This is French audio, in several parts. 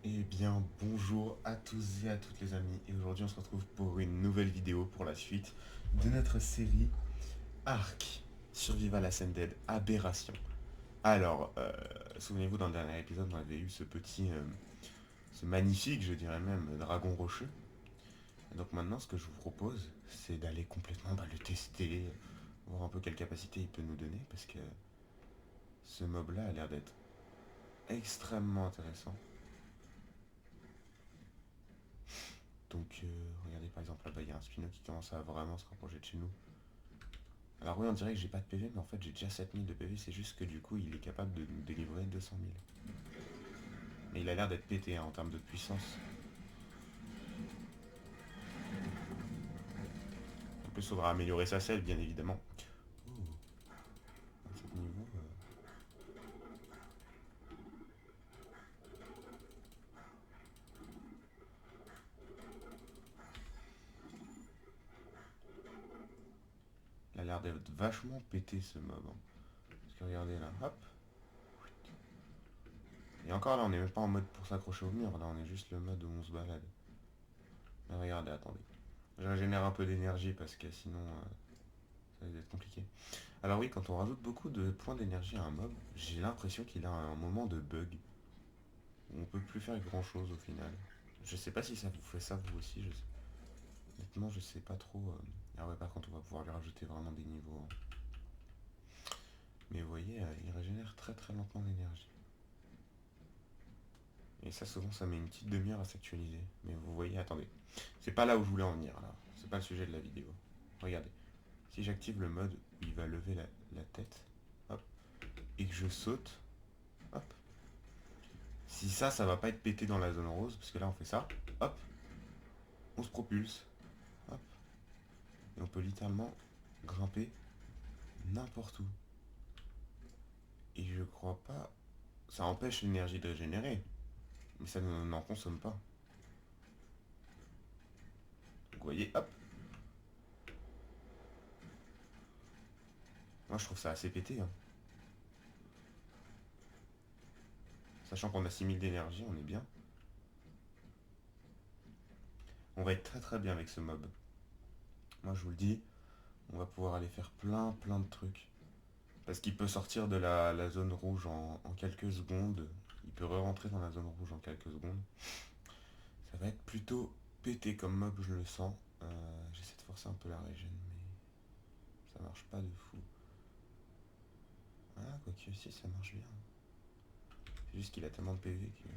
Eh bien, bonjour à tous et à toutes les amis. Et aujourd'hui, on se retrouve pour une nouvelle vidéo pour la suite de notre série Ark Survival Ascended Aberration. Alors, souvenez-vous, dans le dernier épisode, on avait eu ce magnifique, je dirais même, dragon rocheux. Et donc maintenant, ce que je vous propose, c'est d'aller complètement le tester, voir un peu quelle capacité il peut nous donner, parce que ce mob-là a l'air d'être extrêmement intéressant. Donc, regardez par exemple là-bas, il y a un spino qui commence à vraiment se rapprocher de chez nous. Alors oui, on dirait que j'ai pas de PV, mais en fait j'ai déjà 7000 de PV, c'est juste que du coup il est capable de nous délivrer 200 000. Mais il a l'air d'être pété hein, en termes de puissance. En plus, il faudra améliorer sa selle, bien évidemment. Oh, 27 niveaux. Il a l'air d'être vachement pété ce mob, hein. Parce que regardez là, hop. Et encore là, on est même pas en mode pour s'accrocher au mur, là on est juste le mode où on se balade. Mais regardez, attendez. Je régénère un peu d'énergie parce que sinon ça va être compliqué. Alors oui, quand on rajoute beaucoup de points d'énergie à un mob, j'ai l'impression qu'il a un moment de bug. Où on peut plus faire grand chose au final. Je sais pas si ça vous fait ça vous aussi, honnêtement je sais pas trop. Ah ouais, par contre on va pouvoir lui rajouter vraiment des niveaux, hein. Mais vous voyez, il régénère très très lentement l'énergie. Et ça souvent ça met une petite demi-heure à s'actualiser. Mais vous voyez, attendez. C'est pas là où je voulais en venir là. C'est pas le sujet de la vidéo. Regardez. Si j'active le mode où il va lever la tête, hop, et que je saute, hop. Si ça va pas être pété dans la zone rose, parce que là on fait ça, hop, on se propulse, hop, et on peut littéralement grimper n'importe où. Et je crois pas. Ça empêche l'énergie de régénérer, mais ça n'en consomme pas. Donc vous voyez, hop. Moi je trouve ça assez pété, hein. Sachant qu'on a 6000 d'énergie, on est bien. On va être très très bien avec ce mob. Moi je vous le dis, on va pouvoir aller faire plein de trucs. Parce qu'il peut sortir de la zone rouge en quelques secondes. Il peut re-rentrer dans la zone rouge en quelques secondes. Ça va être plutôt pété comme mob, je le sens. J'essaie de forcer un peu la régène, mais ça marche pas de fou. Ah, quoique si, ça marche bien. C'est juste qu'il a tellement de PV que...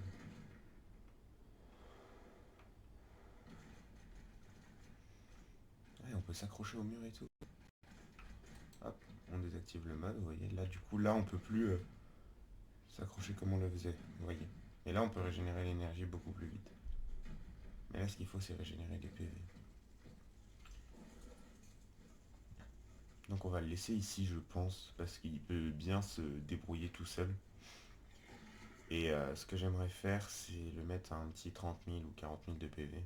Ouais, on peut s'accrocher au mur et tout. Hop, on désactive le mode, vous voyez. Là, du coup, là, on peut plus s'accrocher comme on le faisait, vous voyez. Et là, on peut régénérer l'énergie beaucoup plus vite. Mais là, ce qu'il faut, c'est régénérer les PV. Donc on va le laisser ici, je pense, parce qu'il peut bien se débrouiller tout seul. Et ce que j'aimerais faire, c'est le mettre à un petit 30 000 ou 40 000 de PV.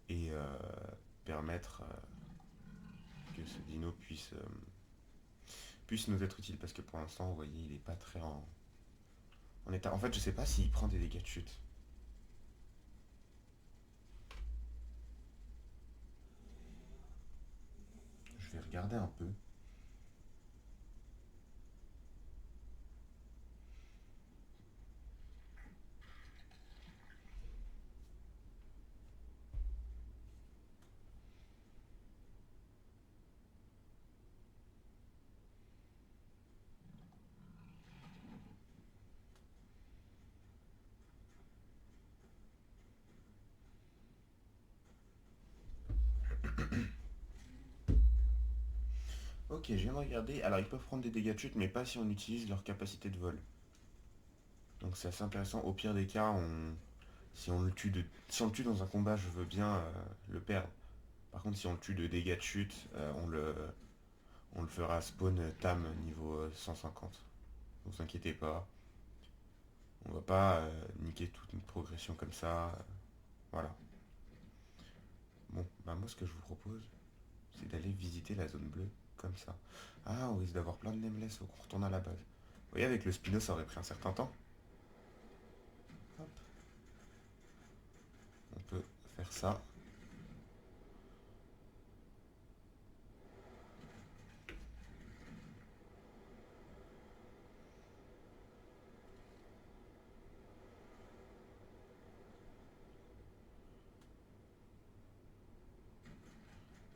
Et permettre que ce dino puisse nous être utile. Parce que pour l'instant, vous voyez, il est pas très en état. En fait, je sais pas s'il prend des dégâts de chute. Je vais regarder un peu. Ok, je viens de regarder. Alors, ils peuvent prendre des dégâts de chute, mais pas si on utilise leur capacité de vol. Donc c'est assez intéressant. Au pire des cas, si on le tue dans un combat, je veux bien le perdre. Par contre, si on le tue de dégâts de chute, on le fera spawn tam niveau 150. Ne vous inquiétez pas. On va pas niquer toute une progression comme ça. Voilà. Bon, bah moi ce que je vous propose, c'est d'aller visiter la zone bleue comme ça. Ah, on risque d'avoir plein de nameless, faut qu'on retourne à la base. Vous voyez, avec le Spino, ça aurait pris un certain temps. faire ça.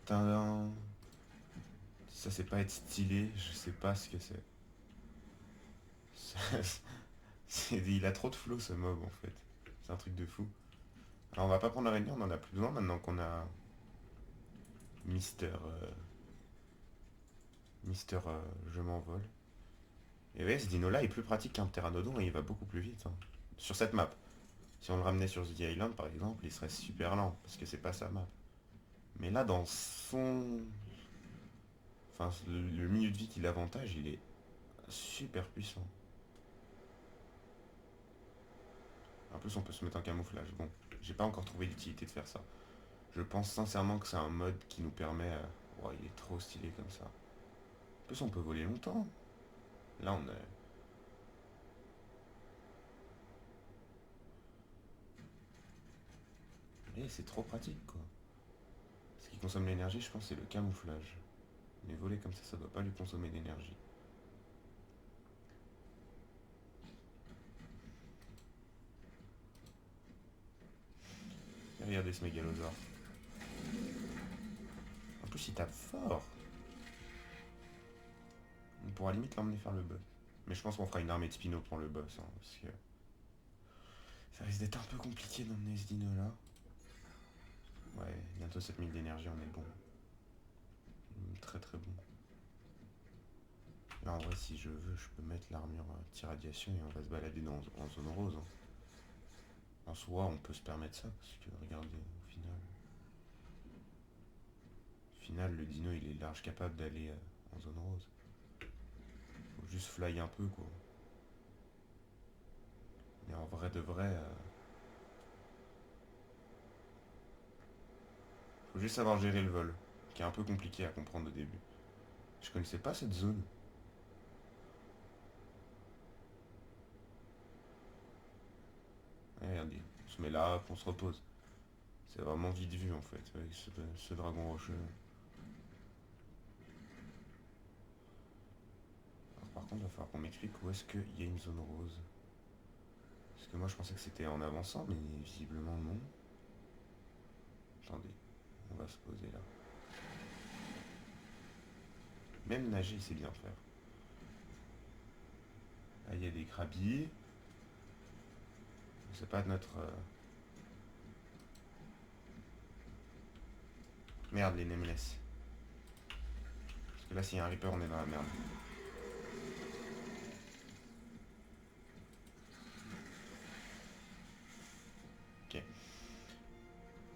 Tadam. Ça c'est pas être stylé, je sais pas ce que c'est. Il a trop de flow ce mob en fait. C'est un truc de fou. Alors on va pas prendre l'araignée, on en a plus besoin maintenant qu'on a Mister... Mister je m'envole. Et ouais, ce dino là est plus pratique qu'un pteranodon et il va beaucoup plus vite. Hein. Sur cette map. Si on le ramenait sur The Island par exemple, il serait super lent, parce que c'est pas sa map. Mais là dans son... Enfin le milieu de vie qu'il avantage, il est super puissant. En plus on peut se mettre en camouflage. Bon, j'ai pas encore trouvé l'utilité de faire ça. Je pense sincèrement que c'est un mode qui nous permet... Oh, il est trop stylé comme ça. En plus on peut voler longtemps. Là on est... Et c'est trop pratique quoi. Ce qui consomme l'énergie, je pense, c'est le camouflage. Mais voler comme ça doit pas lui consommer d'énergie. Et regardez ce mégalosaure. En plus, il tape fort. On pourra limite l'emmener faire le boss. Mais je pense qu'on fera une armée de Spino pour le boss. Hein, parce que ça risque d'être un peu compliqué d'emmener ce dino là. Ouais, bientôt 7000 d'énergie, on est bon. Très très bon. Là en vrai, si je veux, je peux mettre l'armure anti-radiation et on va se balader en zone rose. Hein. En soi, on peut se permettre ça, parce que regardez, au final, le dino il est large capable d'aller en zone rose. Faut juste fly un peu quoi. Mais en vrai de vrai, faut juste savoir gérer le vol, qui est un peu compliqué à comprendre au début. Je connaissais pas cette zone. Ouais, regardez, on se met là, on se repose. C'est vraiment vite vu en fait, avec ce dragon rocheux. Alors, par contre, il va falloir qu'on m'explique où est-ce qu'il y a une zone rose. Parce que moi je pensais que c'était en avançant, mais visiblement non. Attendez, on va se poser là. Même nager, il sait bien faire. Là, il y a des crabbiers. C'est pas de notre... Merde, les nameless. Parce que là, s'il y a un Reaper, on est dans la merde. Ok.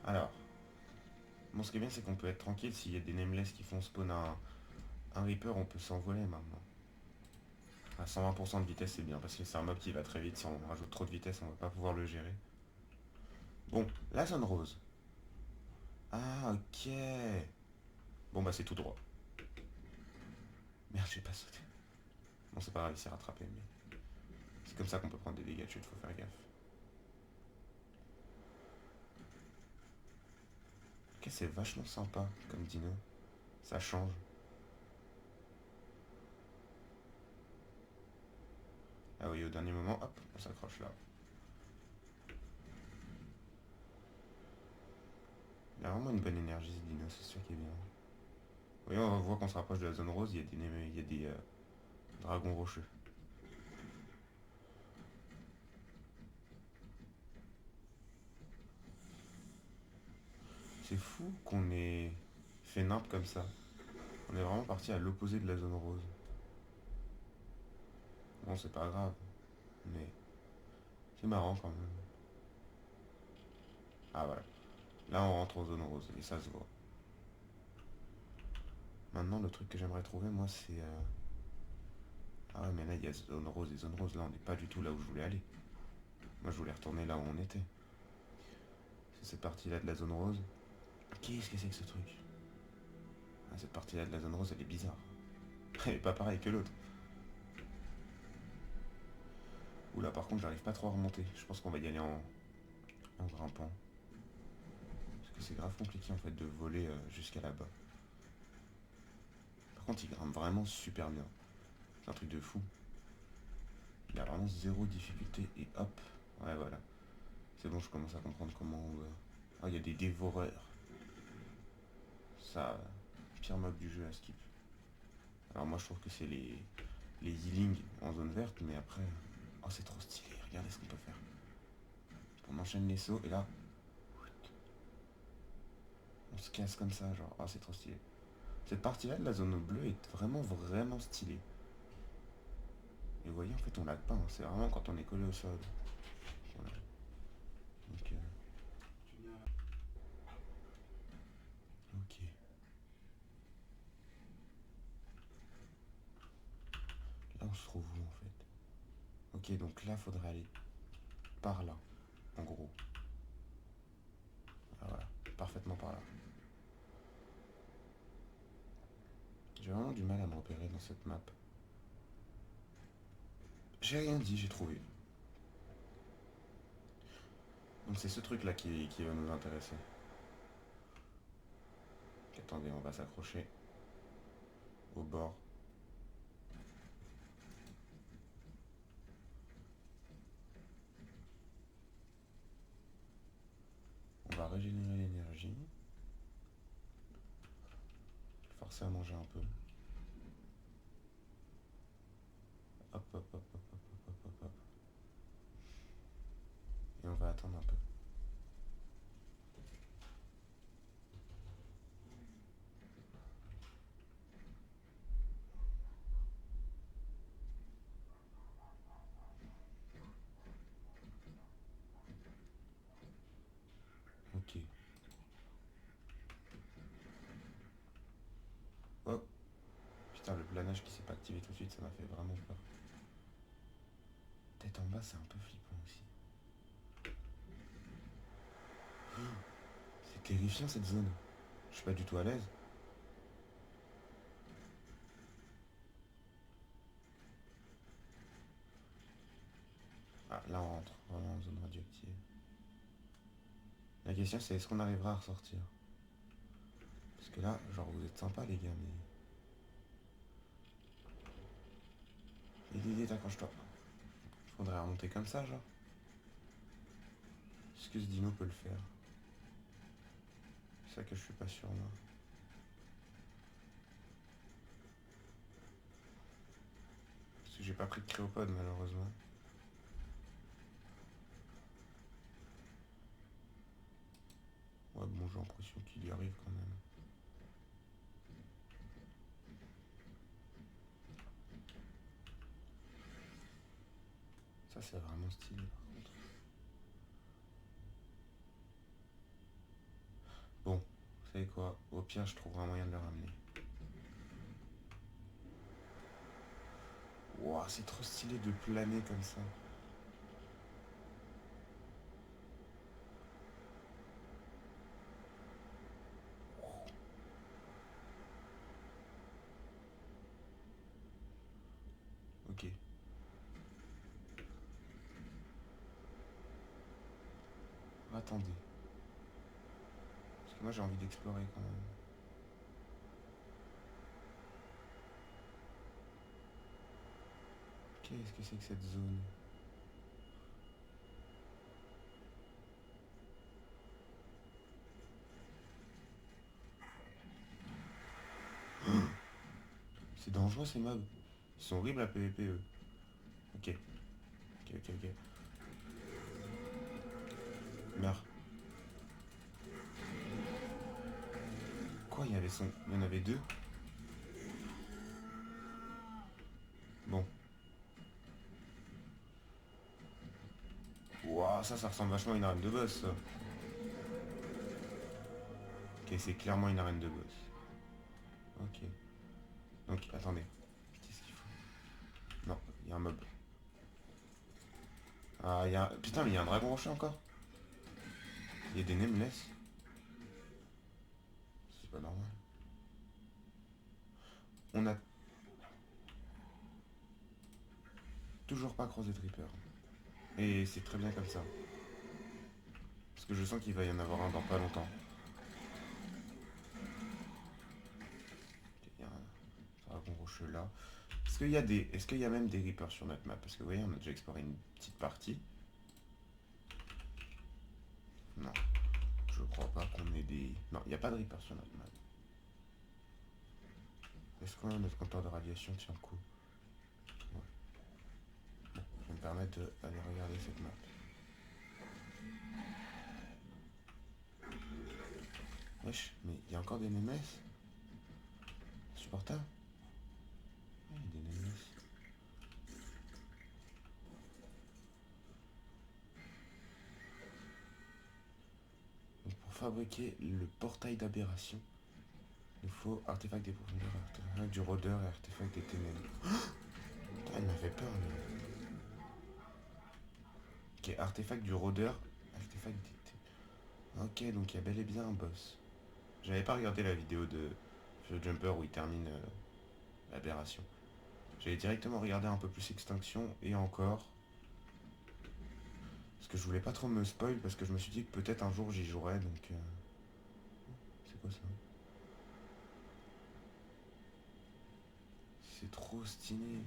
Alors. Bon, ce qui est bien, c'est qu'on peut être tranquille. S'il y a des nameless qui font spawn un Reaper, on peut s'envoler maintenant. À 120% de vitesse, c'est bien, parce que c'est un mob qui va très vite. Si on rajoute trop de vitesse, on va pas pouvoir le gérer. Bon, la zone rose. Ah, ok. Bon, bah c'est tout droit. Merde, j'ai pas sauté. Bon, c'est pas grave, il s'est rattrapé, mais... C'est comme ça qu'on peut prendre des dégâts de chute, faut faire gaffe. Ok, c'est vachement sympa comme dino. Ça change. Ah oui, au dernier moment, hop, on s'accroche là. Il a vraiment une bonne énergie ce dino, c'est sûr qu'il est bien. Oui, on voit qu'on se rapproche de la zone rose, il y a des dragons rocheux. C'est fou qu'on ait fait nimp comme ça. On est vraiment parti à l'opposé de la zone rose. Bon, c'est pas grave, mais c'est marrant quand même. Ah voilà. Là, on rentre en zone rose et ça se voit. Maintenant, le truc que j'aimerais trouver, moi, c'est... Ah ouais, mais là, il y a zone rose et zone rose. Là, on n'est pas du tout là où je voulais aller. Moi, je voulais retourner là où on était. C'est cette partie-là de la zone rose. Qu'est-ce que c'est que ce truc? Ah, cette partie-là de la zone rose, elle est bizarre. Elle est pas pareille que l'autre. Oula, par contre, j'arrive pas trop à remonter. Je pense qu'on va y aller en grimpant. que c'est grave compliqué en fait de voler jusqu'à là-bas. Par contre, il grimpe vraiment super bien. C'est un truc de fou. Il a vraiment zéro difficulté et hop. Ouais, voilà. C'est bon, je commence à comprendre comment on va. Ah, il y a des dévoreurs. Ça, pire mob du jeu à skip. Alors moi, je trouve que c'est les healings en zone verte, mais après... Oh, c'est trop stylé. Regardez ce qu'on peut faire. On enchaîne les sauts et là... On se casse comme ça, genre. Oh, c'est trop stylé. Cette partie-là de la zone bleue est vraiment, vraiment stylée. Et vous voyez, en fait, on lag pas. Hein. C'est vraiment quand on est collé au sol. Voilà. Donc, ok. Là, on se trouve où, en fait? Ok, donc là, faudrait aller par là, en gros. Ah, voilà, parfaitement par là. J'ai vraiment du mal à me repérer dans cette map. J'ai rien dit, j'ai trouvé. Donc c'est ce truc-là qui va nous intéresser. Attendez, on va s'accrocher au bord. On va régénérer l'énergie. Forcer à manger un peu. Hop, hop, hop, hop, hop, hop, hop, hop. Et on va attendre un peu. Ok. Oh, putain, le planage qui s'est pas activé tout de suite, ça m'a fait vraiment peur. Tête en bas, c'est un peu flippant aussi. C'est terrifiant cette zone. Je suis pas du tout à l'aise. Ah, là on rentre vraiment en zone radioactive. La question c'est est-ce qu'on arrivera à ressortir? Parce que là, genre vous êtes sympas les gars, mais... Dédé, accroche-toi. Faudrait remonter comme ça, genre. Est-ce que ce dino peut le faire? C'est ça que je suis pas sûr, moi. Parce que j'ai pas pris de créopode, malheureusement. Ouais, bon, j'ai l'impression qu'il y arrive quand même. Ça, c'est vraiment stylé, par contre. Bon, vous savez quoi? Au pire, je trouverai un moyen de le ramener. Ouah, c'est trop stylé de planer comme ça. Ok. Attendez. Parce que moi, j'ai envie d'explorer quand même. Qu'est-ce que c'est que cette zone? C'est dangereux ces mobs. Ils sont horribles à PvP eux. Ok. Ok, ok, ok. Meurs. Quoi, il y en avait deux? Bon. Ouah, ça ressemble vachement à une arène de boss, ça. Ok, c'est clairement une arène de boss. Ok. Donc, attendez. Qu'est-ce qu'il faut? Non, il y a un mob. Ah, il y a... Putain, mais il y a un dragon rocher encore. Il y a des nameless. C'est pas normal. On a toujours pas croisé de Reaper. Et c'est très bien comme ça. Parce que je sens qu'il va y en avoir un dans pas longtemps. là. Est-ce qu'il y a même des Reapers sur notre map? Parce que vous voyez, on a déjà exploré une petite partie. Non, je crois pas qu'on ait des... Non, il n'y a pas de Reapers sur notre map. Est-ce que notre compteur de radiation tient le coup? Ouais. Bon, je vais me permettre d'aller regarder cette map. Wesh, mais il y a encore des Nemes? Supportable? Ouais, il y a des Nemes. Donc pour fabriquer le portail d'aberration, il faut artefact des profondeurs, artefact du rôdeur et artefact des ténèbres. Putain, il m'a fait peur, lui. Ok, artefact du rôdeur, artefact des ténèbres. Ok, donc il y a bel et bien un boss. J'avais pas regardé la vidéo de Feu Jumper où il termine l'aberration. J'avais directement regardé un peu plus Extinction et encore. Parce que je voulais pas trop me spoil parce que je me suis dit que peut-être un jour j'y jouerais donc. C'est quoi ça? C'est trop stylé.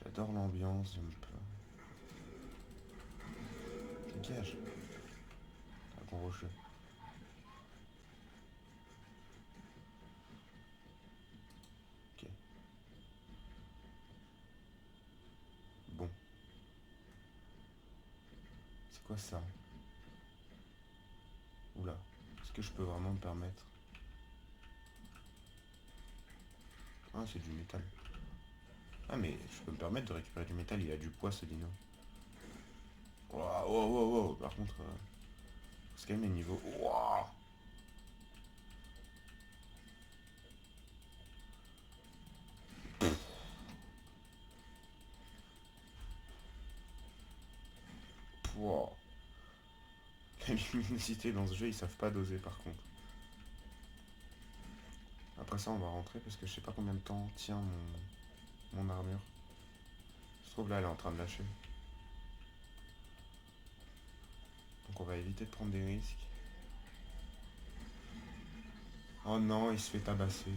J'adore l'ambiance, j'aime pas. Dégage. Dragon rocheux. Ok. Bon. C'est quoi ça? Oula. Est-ce que je peux vraiment me permettre? Ah, c'est du métal. Ah, mais je peux me permettre de récupérer du métal, il a du poids ce dino. Waouh, wow, wow, wow. Par contre, c'est quand même un niveau. Waouh. Wow. La luminosité dans ce jeu, ils savent pas doser par contre. Après ça, on va rentrer parce que je sais pas combien de temps tient mon armure. Je trouve là, elle est en train de lâcher. Donc on va éviter de prendre des risques. Oh non, il se fait tabasser.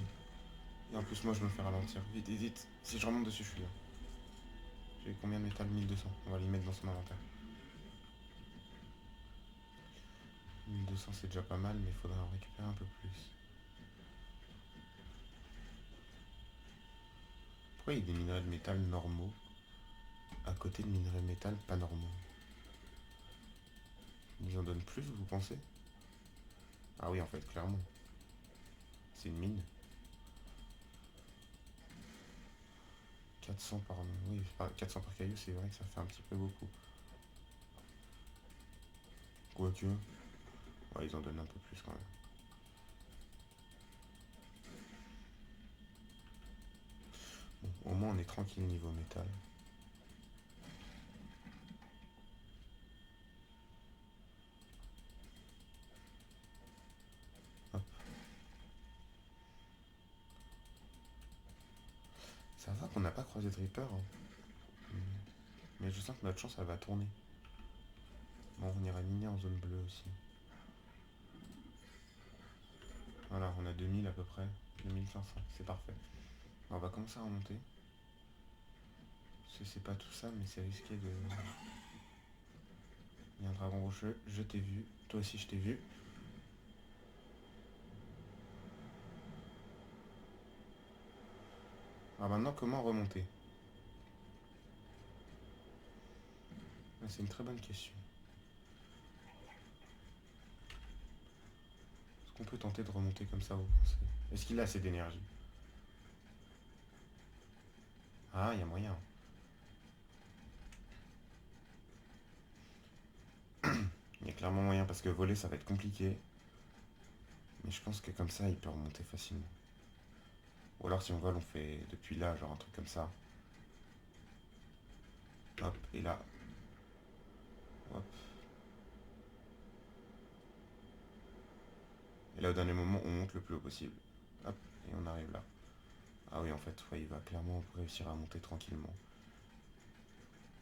Et en plus, moi, je me fais ralentir. Vite, vite, vite. Si je remonte dessus, je suis là. J'ai combien de métal? 1200. On va les mettre dans son inventaire. 1200, c'est déjà pas mal, mais il faudra en récupérer un peu plus. Pourquoi il y a des minerais de métal normaux à côté de minerais de métal pas normaux? Ils en donnent plus, vous pensez? Ah oui, en fait, clairement. C'est une mine. 400 par... Oui, 400 par caillou, c'est vrai que ça fait un petit peu beaucoup. Quoique... Ouais, ils en donnent un peu plus quand même. Bon, au moins on est tranquille niveau métal. Hop. Ça va qu'on n'a pas croisé de Reaper. Hein. Mais je sens que notre chance, elle va tourner. Bon, on ira miner en zone bleue aussi. Voilà, on a 2000 à peu près. 2500, c'est parfait. Alors, on va commencer à remonter. Parce que c'est pas tout ça, mais c'est risqué de... Il y a un dragon rocheux, je t'ai vu. Toi aussi, je t'ai vu. Alors maintenant, comment remonter? C'est une très bonne question. Est-ce qu'on peut tenter de remonter comme ça, vous pensez? Est-ce qu'il a assez d'énergie? Ah, il y a moyen. Il y a clairement moyen, parce que voler, ça va être compliqué. Mais je pense que comme ça, il peut remonter facilement. Ou alors si on vole, on fait depuis là, genre un truc comme ça. Hop, et là. Hop. Et là, au dernier moment, on monte le plus haut possible. Hop, et on arrive là. Ah oui, en fait, ouais, il va clairement réussir à monter tranquillement.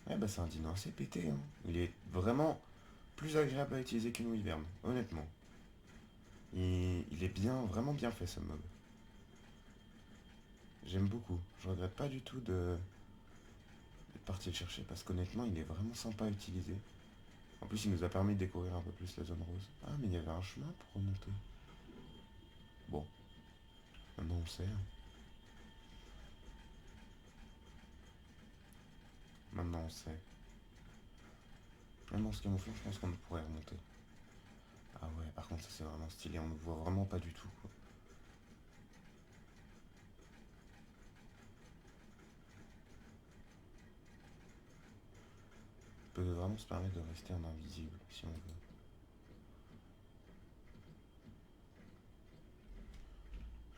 Ouais, bah c'est un dino assez pété. Hein. Il est vraiment plus agréable à utiliser qu'une wyvern, honnêtement. Il est bien, vraiment bien fait ce mob. J'aime beaucoup. Je regrette pas du tout de d'être parti le chercher parce qu'honnêtement, il est vraiment sympa à utiliser. En plus, il nous a permis de découvrir un peu plus la zone rose. Ah, mais il y avait un chemin pour remonter. Bon, maintenant on sait, hein. Maintenant on sait. Même dans ce camouflage, je pense qu'on pourrait remonter. Ah ouais, par contre, ça c'est vraiment stylé. On ne voit vraiment pas du tout, quoi. On peut vraiment se permettre de rester en invisible si on veut.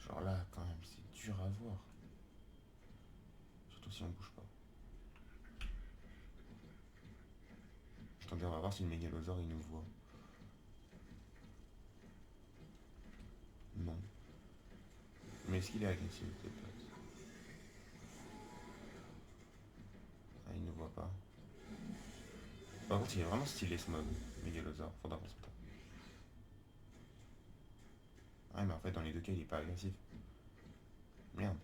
Genre là, quand même, c'est dur à voir. Surtout si on bouge pas. Attendez, on va voir si le mégalosaure il nous voit. Non. Mais est-ce qu'il est agressif peut-être? Ah, il ne voit pas. Par contre, il est vraiment stylé ce mode, mégalosaure. Faudra qu'on se tape. Ah, mais en fait, dans les deux cas, il est pas agressif. Merde.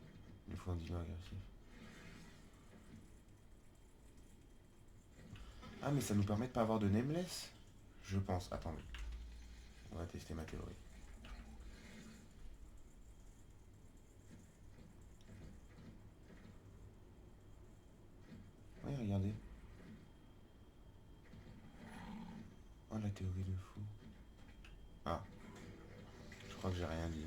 Il faut un dino agressif. Ah, mais ça nous permet de pas avoir de nameless. Je pense. Attendez. On va tester ma théorie. Oui, regardez. Oh, la théorie de fou. Ah, je crois que j'ai rien dit.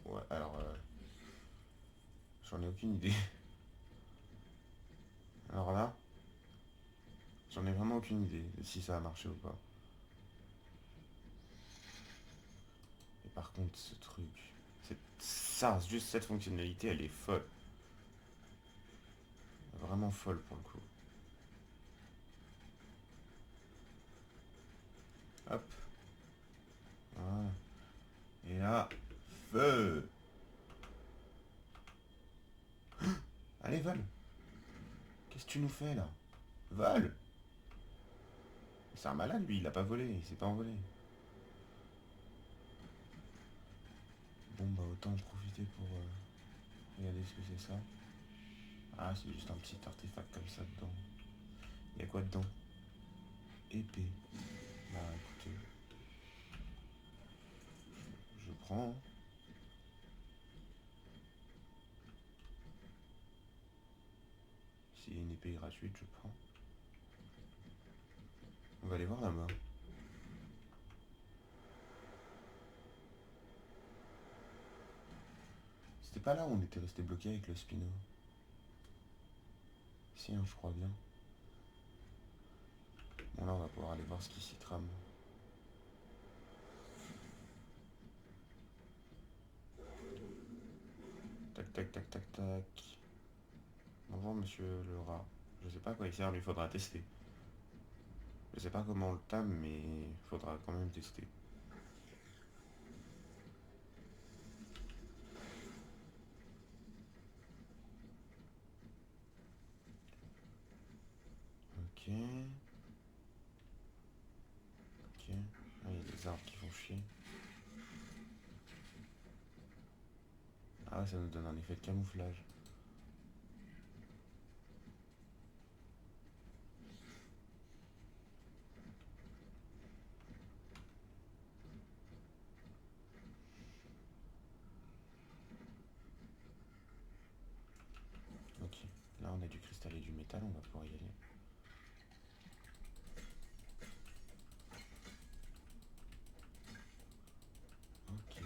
Ouais, alors, j'en ai aucune idée. Alors là, j'en ai vraiment aucune idée de si ça a marché ou pas. Et par contre, ce truc, ça, juste cette fonctionnalité, elle est folle. Vraiment folle pour le coup. Hop. Voilà. Et là, feu. Allez, vole. Qu'est-ce que tu nous fais là? Vole. C'est un malade lui, il a pas volé, il s'est pas envolé. Bon bah autant en profiter pour regarder ce que c'est ça. Ah, c'est juste un petit artefact comme ça dedans. Il y a quoi dedans? Épée. Bah écoutez, je prends, hein. S'il y a une épée gratuite, je prends. On va aller voir là-bas. C'était pas là où on était resté bloqué avec le Spino? Si, hein, je crois bien. Bon là, on va pouvoir aller voir ce qui s'y trame. Tac, tac, tac, tac, tac. Bonjour, monsieur le rat. Je sais pas à quoi il sert, mais il faudra tester. Je sais pas comment on le tame, mais il faudra quand même tester. Ok. Ok. Ah, il y a des arbres qui font chier. Ah ouais, ça nous donne un effet de camouflage. Ok. Là, on a du cristal et du métal, on va pouvoir y aller. Ok.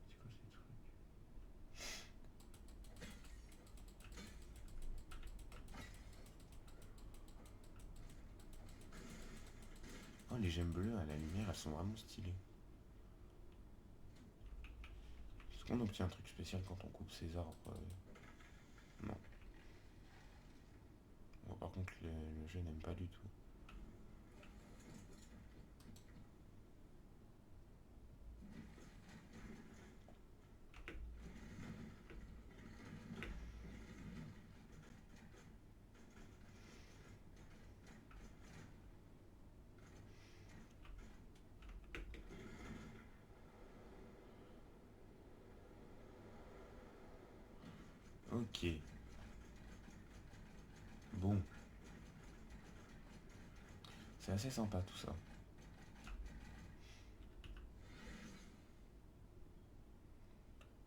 C'est quoi ces trucs? Oh, les gemmes bleues à la lumière, elles sont vraiment stylées. Est-ce qu'on obtient un truc spécial quand on coupe ces arbres? Non. Bon, par contre, le jeu n'aime pas du tout. Ok. Bon. C'est assez sympa tout ça.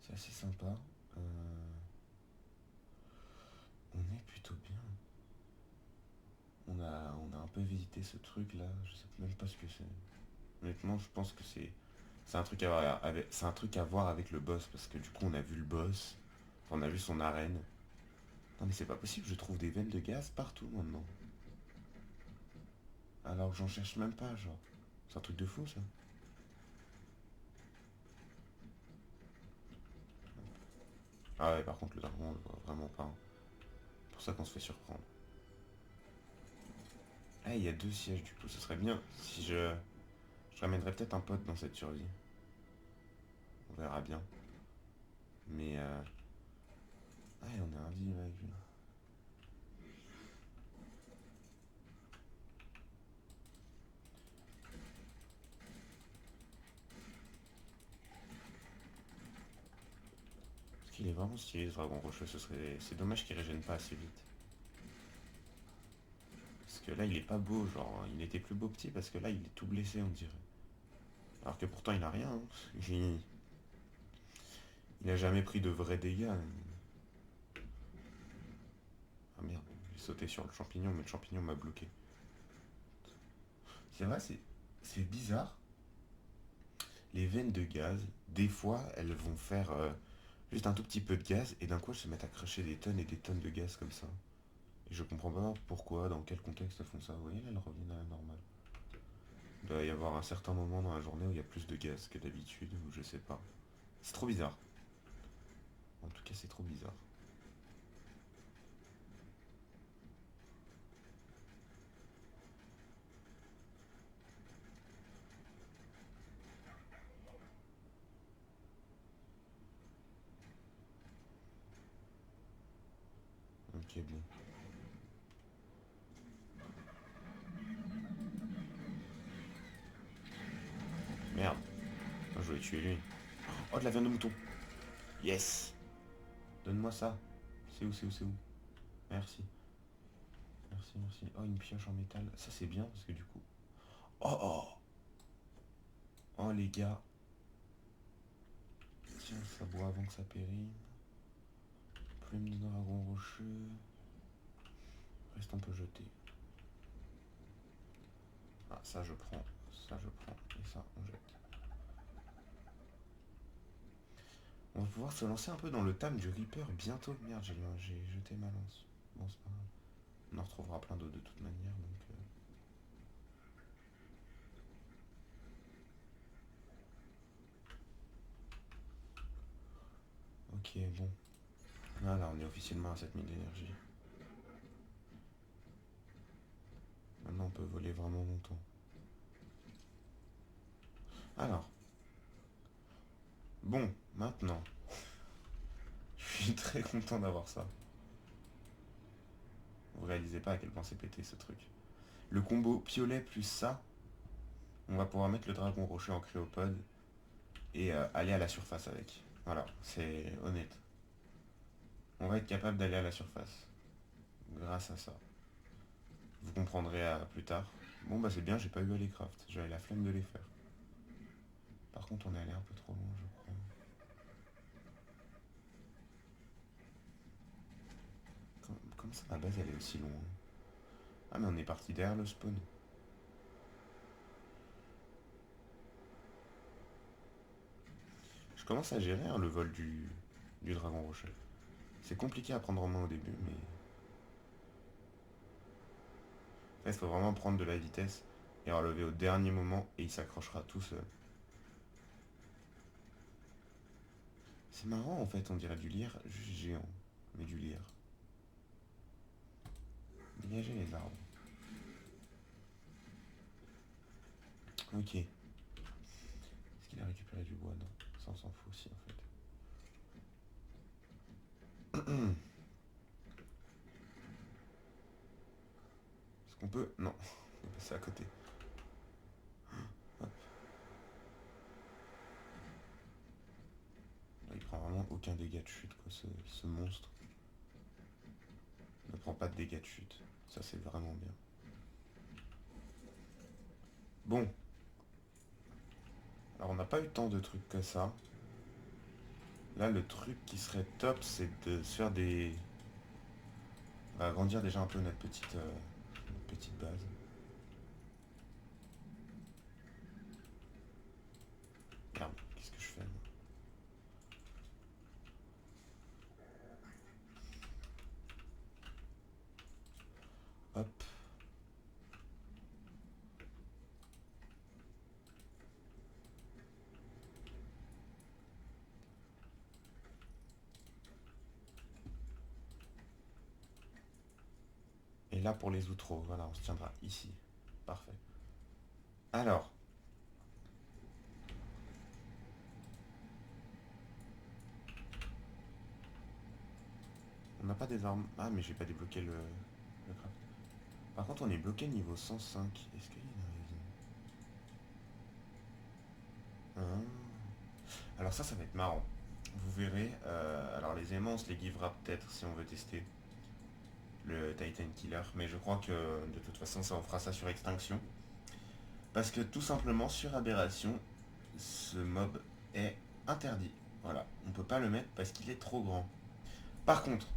C'est assez sympa. Euh, on est plutôt bien. On a un peu visité ce truc là. Je sais même pas ce que c'est. Honnêtement, je pense que c'est un truc à voir avec, c'est un truc à voir avec le boss parce que du coup on a vu le boss, enfin, on a vu son arène. Non mais c'est pas possible, je trouve des veines de gaz partout maintenant. Alors que j'en cherche même pas, genre. C'est un truc de fou ça. Ah ouais, par contre le dragon on le voit vraiment pas, hein. C'est pour ça qu'on se fait surprendre. Ah, il y a deux sièges du coup, ce serait bien si je ramènerais peut-être un pote dans cette survie. On verra bien. Mais ah, et on est un vie avec lui. Parce qu'il est vraiment stylé ce dragon rocheux, ce serait. C'est dommage qu'il régène pas assez vite. Parce que là, il est pas beau, genre, il était plus beau petit parce que là, il est tout blessé, on dirait. Alors que pourtant, il a rien, hein. Il a jamais pris de vrais dégâts, hein. Ah merde, j'ai sauté sur le champignon, mais le champignon m'a bloqué. C'est vrai, c'est bizarre. Les veines de gaz, des fois, elles vont faire juste un tout petit peu de gaz et d'un coup, elles se mettent à cracher des tonnes et des tonnes de gaz comme ça. Et je comprends pas pourquoi, dans quel contexte elles font ça. Vous voyez, là, elles reviennent à la normale. Il doit y avoir un certain moment dans la journée où il y a plus de gaz que d'habitude, ou je sais pas. C'est trop bizarre. En tout cas, c'est trop bizarre. Ok, bon. Merde. Ah, je voulais tuer lui. Oh, de la viande de mouton. Yes. Donne-moi ça. C'est où, c'est où, c'est où? Merci. Merci, merci. Oh, une pioche en métal. Ça, c'est bien parce que du coup. Oh, oh. Oh, les gars. Tiens, ça boit avant que ça périme. Plume de dragon rocheux. Reste un peu jeté. Ah, ça, je prends. Ça, je prends. Et ça, on jette. On va pouvoir se lancer un peu dans le thème du Reaper bientôt. Merde, j'ai jeté ma lance. Bon, c'est pas grave. On en retrouvera plein d'autres de toute manière, donc... Ok, bon. Ah là, on est officiellement à 7000 d'énergie. Maintenant, on peut voler vraiment longtemps. Alors, bon, maintenant, je suis très content d'avoir ça. Vous réalisez pas à quel point c'est pété ce truc. Le combo piolet plus ça, on va pouvoir mettre le dragon rocher en cryopode et aller à la surface avec. Voilà, c'est honnête. On va être capable d'aller à la surface grâce à ça. Vous comprendrez plus tard. Bon bah c'est bien, j'ai pas eu à les craft. J'avais la flemme de les faire. Par contre on est allé un peu trop loin je crois. Comment ça ma base elle est aussi loin? Ah mais on est parti derrière le spawn. Je commence à gérer hein, le vol du dragon rocher. C'est compliqué à prendre en main au début mais... En fait, il faut vraiment prendre de la vitesse et relever au dernier moment et il s'accrochera tout seul. C'est marrant en fait, on dirait du lierre juste géant. Mais du lierre. Dégagez les arbres. Ok. Est-ce qu'il a récupéré du bois? Non. Ça on s'en fout aussi en fait. Est-ce qu'on peut... Non. On est passé à côté. Hop. Là, il prend vraiment aucun dégât de chute quoi, ce monstre. prend pas de dégâts de chute. Ça c'est vraiment bien. Bon. Alors on n'a pas eu tant de trucs que ça. Là le truc qui serait top c'est de se faire des... On va agrandir déjà un peu notre petite base. Merde, qu'est-ce que je fais moi? Hop. Et là pour les outros, voilà, on se tiendra ici. Parfait. Alors, on n'a pas des armes... Ah mais j'ai pas débloqué le craft. Par contre on est bloqué niveau 105. Est-ce qu'il y a une raison? Alors ça va être marrant. Vous verrez, alors les aimants on se les givera peut-être si on veut tester le Titan Killer, mais je crois que de toute façon ça on fera ça sur Extinction. Parce que tout simplement sur Aberration, ce mob est interdit. Voilà, on peut pas le mettre parce qu'il est trop grand. Par contre,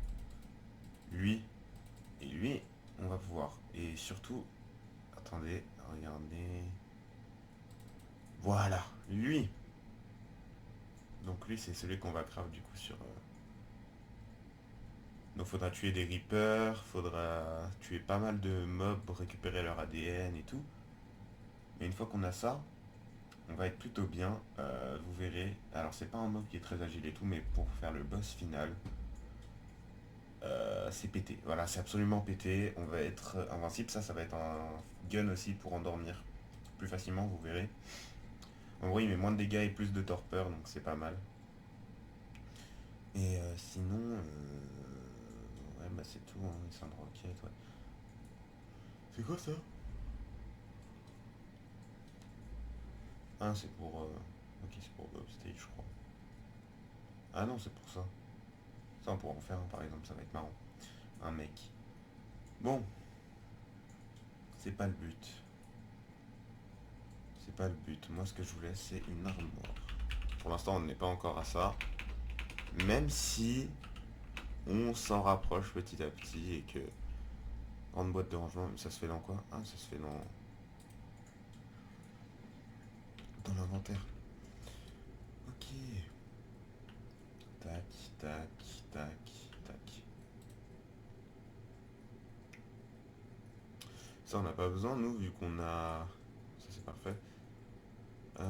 lui et lui, on va pouvoir. Et surtout, attendez, regardez. Voilà, lui. Donc lui c'est celui qu'on va craft du coup sur... Donc faudra tuer des Reapers, faudra tuer pas mal de mobs pour récupérer leur ADN et tout. Mais une fois qu'on a ça, on va être plutôt bien, vous verrez. Alors c'est pas un mob qui est très agile et tout, mais pour faire le boss final, c'est pété. Voilà, c'est absolument pété. On va être invincible. Ça va être un gun aussi pour endormir plus facilement, vous verrez. En gros, il met moins de dégâts et plus de torpeur, donc c'est pas mal. Et sinon, ouais, bah c'est tout, hein, les de roquette, ouais. C'est quoi ça? Ah, c'est pour... Ok, c'est pour Upstage, je crois. Ah non, c'est pour ça. Ça, on pourra en faire un, par exemple, ça va être marrant. Un mec. Bon, c'est pas le but. C'est pas le but. Moi, ce que je voulais, c'est une armoire. Pour l'instant, on n'est pas encore à ça. Même si on s'en rapproche petit à petit et que... Grande boîte de rangement, ça se fait dans quoi? Ah, ça se fait dans l'inventaire. Ok. Tac, tac, tac, tac. Ça, on n'a pas besoin, nous, vu qu'on a... Ça, c'est parfait. Ça,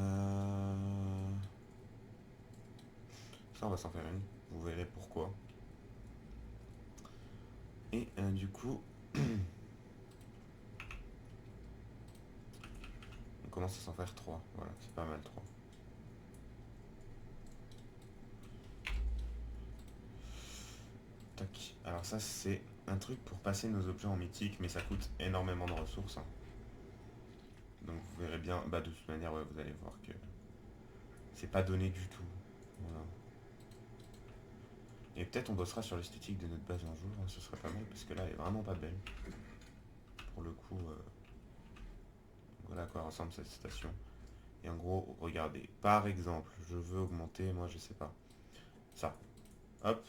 on va s'en faire une. Vous verrez pourquoi. Et du coup... on commence à s'en faire 3. Voilà, c'est pas mal 3. Tac. Alors ça, c'est un truc pour passer nos objets en mythique, mais ça coûte énormément de ressources, hein. Donc vous verrez bien, bah de toute manière, ouais, vous allez voir que c'est pas donné du tout. Voilà. Et peut-être on bossera sur l'esthétique de notre base un jour, hein, ce serait pas mal, parce que là, elle est vraiment pas belle. Pour le coup, voilà à quoi ressemble cette station. Et en gros, regardez, par exemple, je veux augmenter, moi je sais pas, ça. Hop,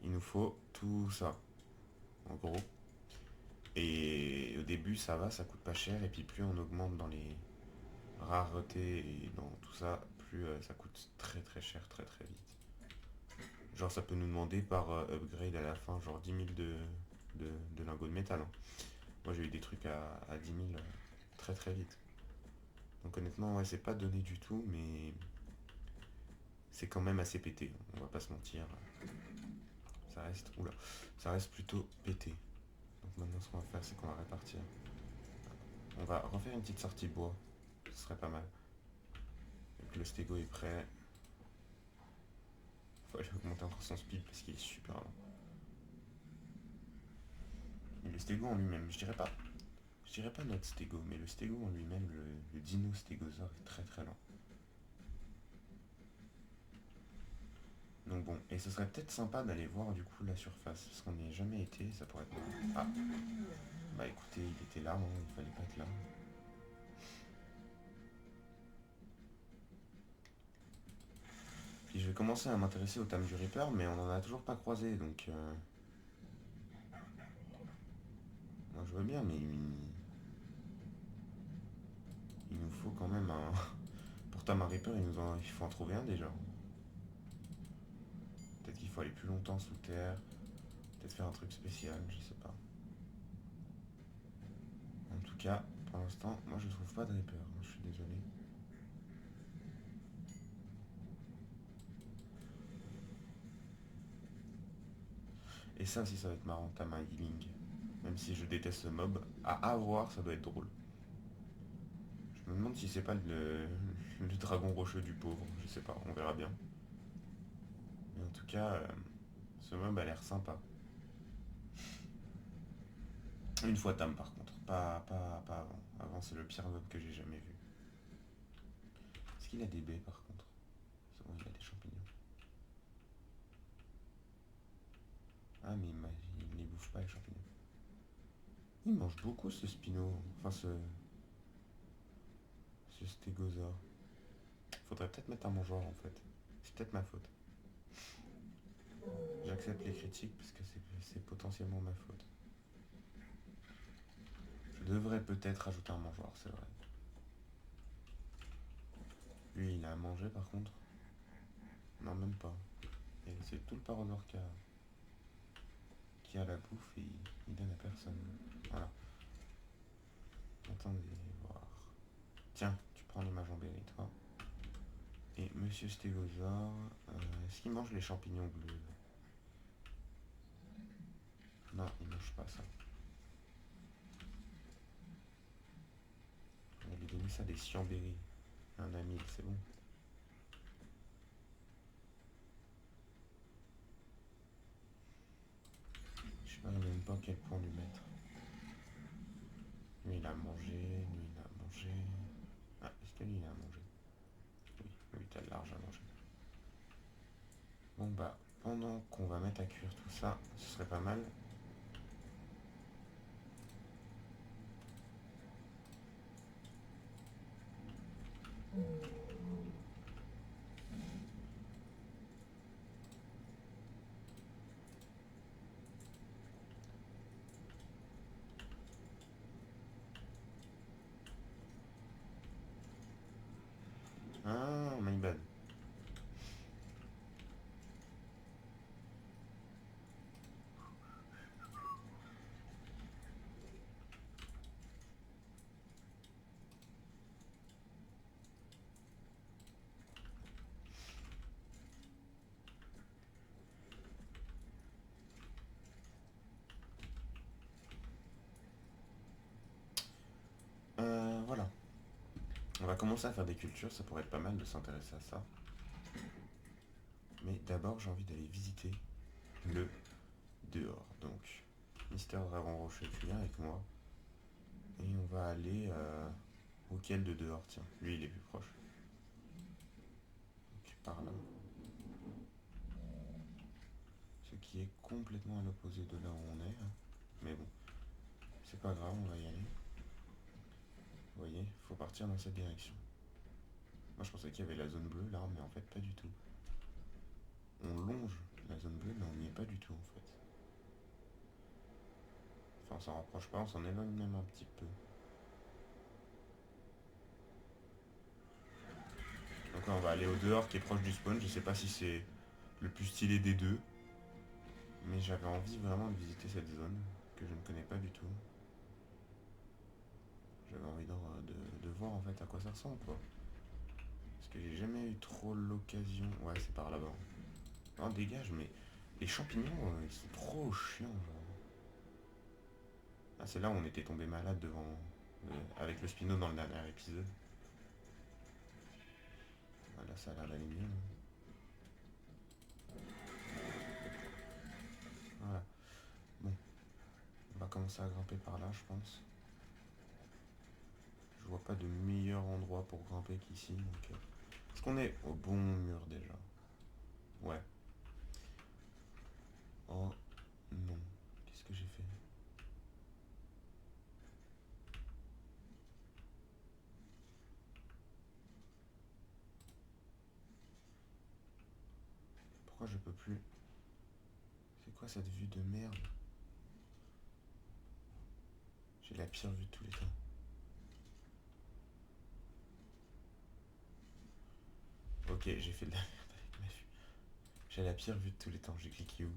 il nous faut tout ça, en gros. Et au début, ça va, ça coûte pas cher, et puis plus on augmente dans les raretés et dans tout ça, plus ça coûte très très cher, très très vite. Genre ça peut nous demander par upgrade à la fin, genre 10 000 de lingots de métal, hein. Moi j'ai eu des trucs à 10 000 très très vite. Donc honnêtement, ouais, c'est pas donné du tout, mais c'est quand même assez pété, on va pas se mentir. Ça reste, oula, ça reste plutôt pété. Donc maintenant ce qu'on va faire, c'est qu'on va répartir. On va refaire une petite sortie bois, ce serait pas mal. Donc le stégo est prêt. Faut aller augmenter encore son speed parce qu'il est super lent. Et le stégo en lui-même, je dirais pas notre stégo, mais le stégo en lui-même, le dino stégosaure est très très lent. Donc Donc bon, et ce serait peut-être sympa d'aller voir du coup la surface, parce qu'on n'y a jamais été, ça pourrait être marrant. Ah, bah écoutez, il était là, hein, il fallait pas être là. Puis je vais commencer à m'intéresser au thème du Reaper, mais on en a toujours pas croisé, donc... moi je veux bien, mais il nous faut quand même un... Pour Tam Reaper, il faut en trouver un déjà. Peut-être qu'il faut aller plus longtemps sous terre, peut-être faire un truc spécial, je sais pas. En tout cas, pour l'instant, moi je trouve pas de Reaper, je suis désolé. Et ça aussi ça va être marrant, Tam Healing. Même si je déteste ce mob, à avoir ça doit être drôle. Je me demande si c'est pas le dragon rocheux du pauvre, je sais pas, on verra bien. Mais en tout cas, ce mob a l'air sympa. Une fois Tam par contre, pas avant. Avant c'est le pire mob que j'ai jamais vu. Est-ce qu'il a des baies par contre? C'est bon, il a des champignons. Ah mais il les bouffe pas les champignons. Il mange beaucoup ce Spino, enfin ce stégosaure. Faudrait peut-être mettre un mangeoire en fait. C'est peut-être ma faute. J'accepte les critiques parce que c'est potentiellement ma faute. Je devrais peut-être rajouter un mangeoire, c'est vrai. Lui, il a à manger par contre. Non, même pas. Et c'est tout le parasaure qui a la bouffe et il donne à personne. Voilà. Attendez, voir. Tiens, tu prends l'image en berry, toi. Et Monsieur Stégosaure, est-ce qu'il mange les champignons bleus? Non, il mange pas ça. On va lui donner ça des cyanberries. Un ami, c'est bon. Je sais pas même pas quel point lui mettre. Lui il a mangé, lui il a mangé. Ah, est-ce que lui il a mangé? Oui, oui, t'as de l'argent à manger. Bon bah, pendant qu'on va mettre à cuire tout ça, ce serait pas mal. Ah, my bad. Voilà. On va commencer à faire des cultures, ça pourrait être pas mal de s'intéresser à ça. Mais d'abord, j'ai envie d'aller visiter le dehors. Donc, Mister Dragon Rocher, tu viens avec moi. Et on va aller auquel de dehors, tiens. Lui, il est plus proche. Donc, par là. Ce qui est complètement à l'opposé de là où on est. Hein. Mais bon, c'est pas grave, on va y aller. Vous voyez, il faut partir dans cette direction. Moi, je pensais qu'il y avait la zone bleue là, mais en fait, pas du tout. On longe la zone bleue, mais on n'y est pas du tout en fait. Enfin, on s'en rapproche pas, on s'en éloigne même un petit peu. Donc là, on va aller au dehors qui est proche du spawn. Je sais pas si c'est le plus stylé des deux. Mais j'avais envie vraiment de visiter cette zone que je ne connais pas du tout. J'avais envie de voir en fait à quoi ça ressemble quoi. Parce que j'ai jamais eu trop l'occasion. Ouais, c'est par là-bas. Non, dégage, mais les champignons, ils sont trop chiants. Genre. Ah, c'est là où on était tombé malade devant. Avec le Spino dans le dernier épisode. Ah, là, ça a l'air d'aller mieux. Voilà. Bon, on va commencer à grimper par là, je pense. Je vois pas de meilleur endroit pour grimper qu'ici. Donc, est-ce qu'on est au bon mur déjà? Ouais. Oh non. Qu'est-ce que j'ai fait? Pourquoi je peux plus? C'est quoi cette vue de merde? J'ai la pire vue de tous les temps. Ok, j'ai fait de la merde avec ma vue. J'ai la pire vue de tous les temps. J'ai cliqué où?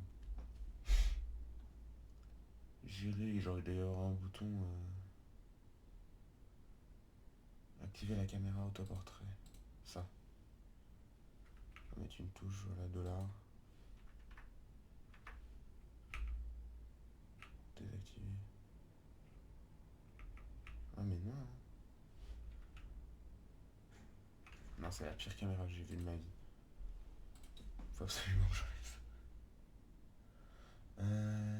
Gérer, genre il doit y avoir un bouton. Activer la caméra autoportrait. Ça. On va mettre une touche, voilà, dollar. Désactiver. Ah mais non. Non, c'est la pire caméra que j'ai vue de ma vie. Faut absolument que j'enlève ça. Euh,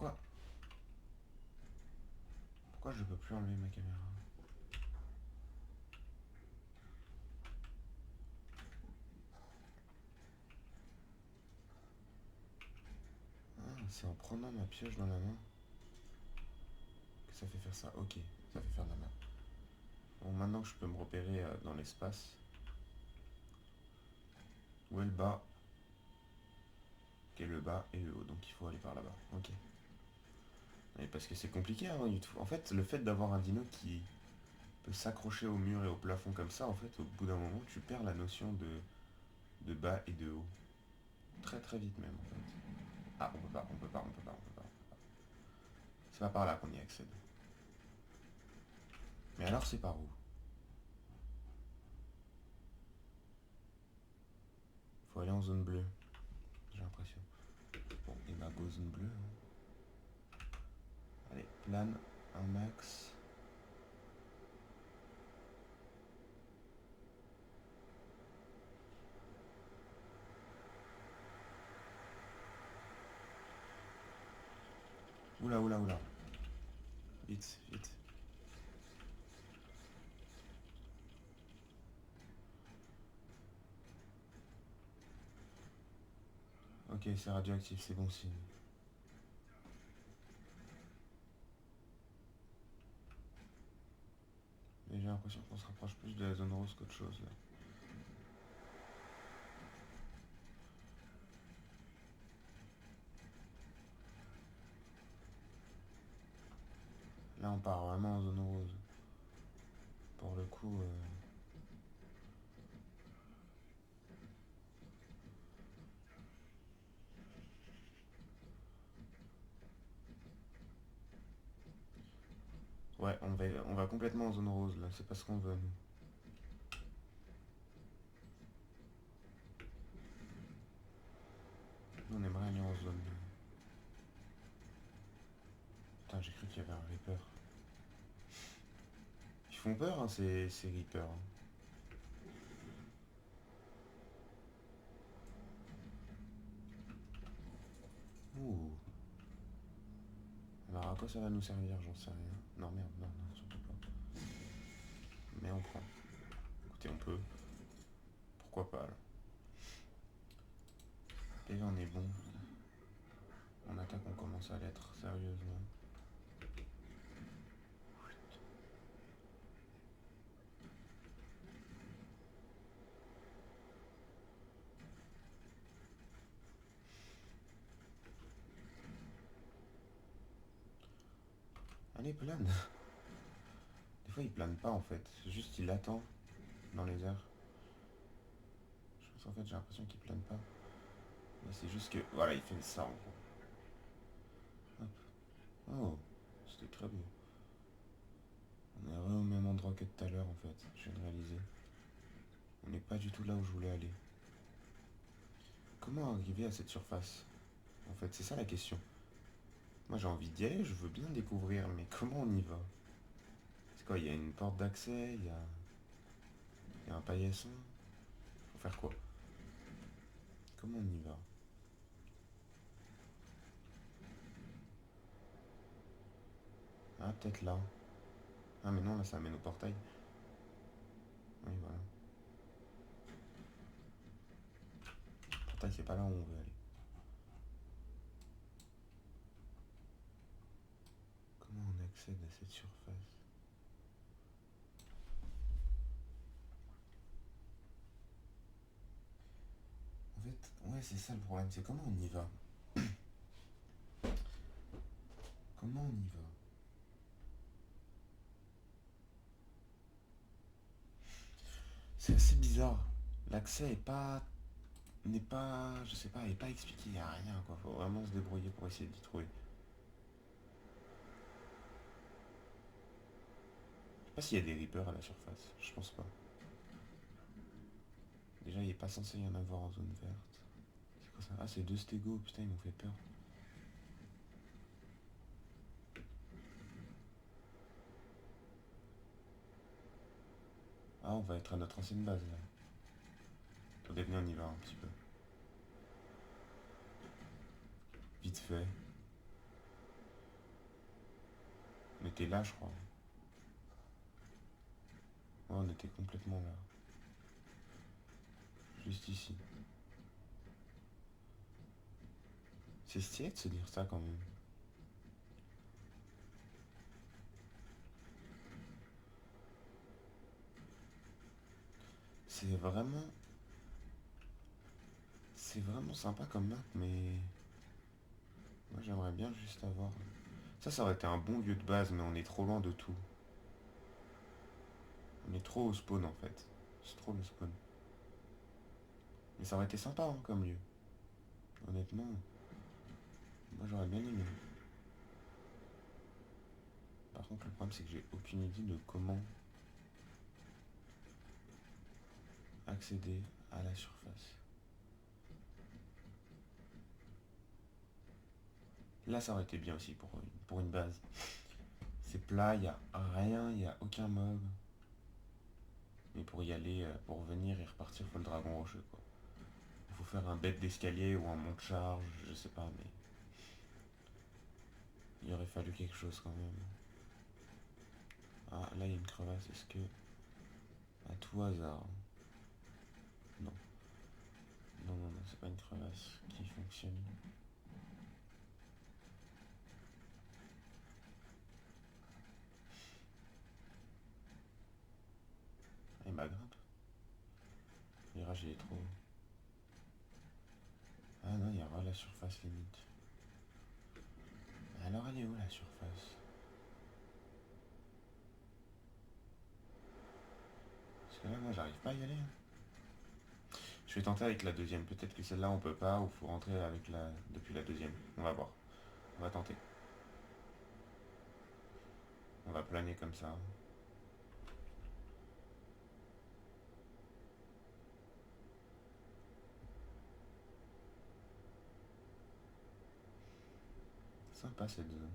Pourquoi? Pourquoi je peux plus enlever ma caméra? Ah, c'est en prenant ma pioche dans la main que ça fait faire ça. Ok, ça fait faire de la map. Bon, maintenant que je peux me repérer dans l'espace. Où est le bas? Ok, le bas et le haut, donc il faut aller par là-bas. Ok. Et parce que c'est compliqué hein, YouTube. En fait, le fait d'avoir un dino qui peut s'accrocher au mur et au plafond comme ça, en fait, au bout d'un moment, tu perds la notion de bas et de haut. Très très vite même, en fait. Ah, on peut pas, on peut pas, on peut pas, on peut pas. C'est pas par là qu'on y accède. Mais alors, c'est par où? Faut aller en zone bleue, j'ai l'impression. Bon, et bah go zone bleue. Hein. Allez, plane, un max. Oula, oula, oula. Vite, vite. Ok, c'est radioactif, c'est bon signe. Mais j'ai l'impression qu'on se rapproche plus de la zone rose qu'autre chose là. Là, on part vraiment en zone rose. Pour le coup. Ouais, on va complètement en zone rose là, c'est pas ce qu'on veut nous. Nous, on aimerait aller en zone. Putain, j'ai cru qu'il y avait un Reaper. Ils font peur, hein, ces Reapers. Hein. Ouh. Alors à quoi ça va nous servir, j'en sais rien. Non, merde, non, non, surtout pas. Mais on prend. Écoutez, on peut. Pourquoi pas là. Et là, on est bon. En attaque, on commence à l'être, sérieusement. Allez, plane. Des fois, il plane pas en fait. C'est juste il attend dans les airs. Je pense en fait, j'ai l'impression qu'il plane pas. Mais c'est juste que. Voilà, il fait ça en gros. Hop. Oh, c'était très beau. On est au même endroit que tout à l'heure en fait. Je viens de réaliser. On n'est pas du tout là où je voulais aller. Comment arriver à cette surface? En fait, c'est ça la question. Moi j'ai envie d'y aller, je veux bien découvrir, mais comment on y va? C'est quoi, il y a une porte d'accès, il y a un paillasson? Faut faire quoi? Comment on y va? Ah, peut-être là. Ah, mais non, là ça mène au portail. Oui, voilà. Le portail, c'est pas là où on veut aller. Comment on accède à cette surface? En fait, ouais, c'est ça le problème, c'est comment on y va? Comment on y va? C'est assez bizarre. L'accès n'est pas, je sais pas, est pas expliqué, y a rien quoi. Faut vraiment se débrouiller pour essayer d'y trouver. Je sais pas s'il y a des Reapers à la surface, je pense pas. Déjà, il est pas censé y en avoir en zone verte. C'est quoi ça? Ah, c'est deux stégos, putain, ils m'ont fait peur. Ah, on va être à notre ancienne base là. Attendez, venez, on y va un petit peu. Vite fait. On était là, je crois. Ouais, on était complètement là. Juste ici. C'est stylé de se dire ça quand même. C'est vraiment. C'est vraiment sympa comme map, mais. Moi j'aimerais bien juste avoir. Ça aurait été un bon lieu de base, mais on est trop loin de tout. On est trop au spawn en fait. C'est trop le spawn. Mais ça aurait été sympa hein, comme lieu. Honnêtement, moi j'aurais bien aimé. Par contre, le problème c'est que j'ai aucune idée de comment accéder à la surface. Là, ça aurait été bien aussi pour une base. C'est plat, il n'y a rien, il n'y a aucun mob. Mais pour y aller, pour venir et repartir, faut le dragon rocheux quoi. Il faut faire un bête d'escalier ou un mont de charge, je sais pas, mais il aurait fallu quelque chose quand même. Ah, là il y a une crevasse, est-ce que. À tout hasard. Non. Non, non, non, c'est pas une crevasse qui fonctionne. Ah, il m'a grimpe. Le virage il est trop. Ah non, il y aura la surface limite. Alors elle est où la surface? Parce que là, moi j'arrive pas à y aller, hein. Je vais tenter avec la deuxième. Peut-être que celle-là on peut pas ou faut rentrer avec depuis la deuxième. On va voir. On va tenter. On va planer comme ça. Sympa cette zone.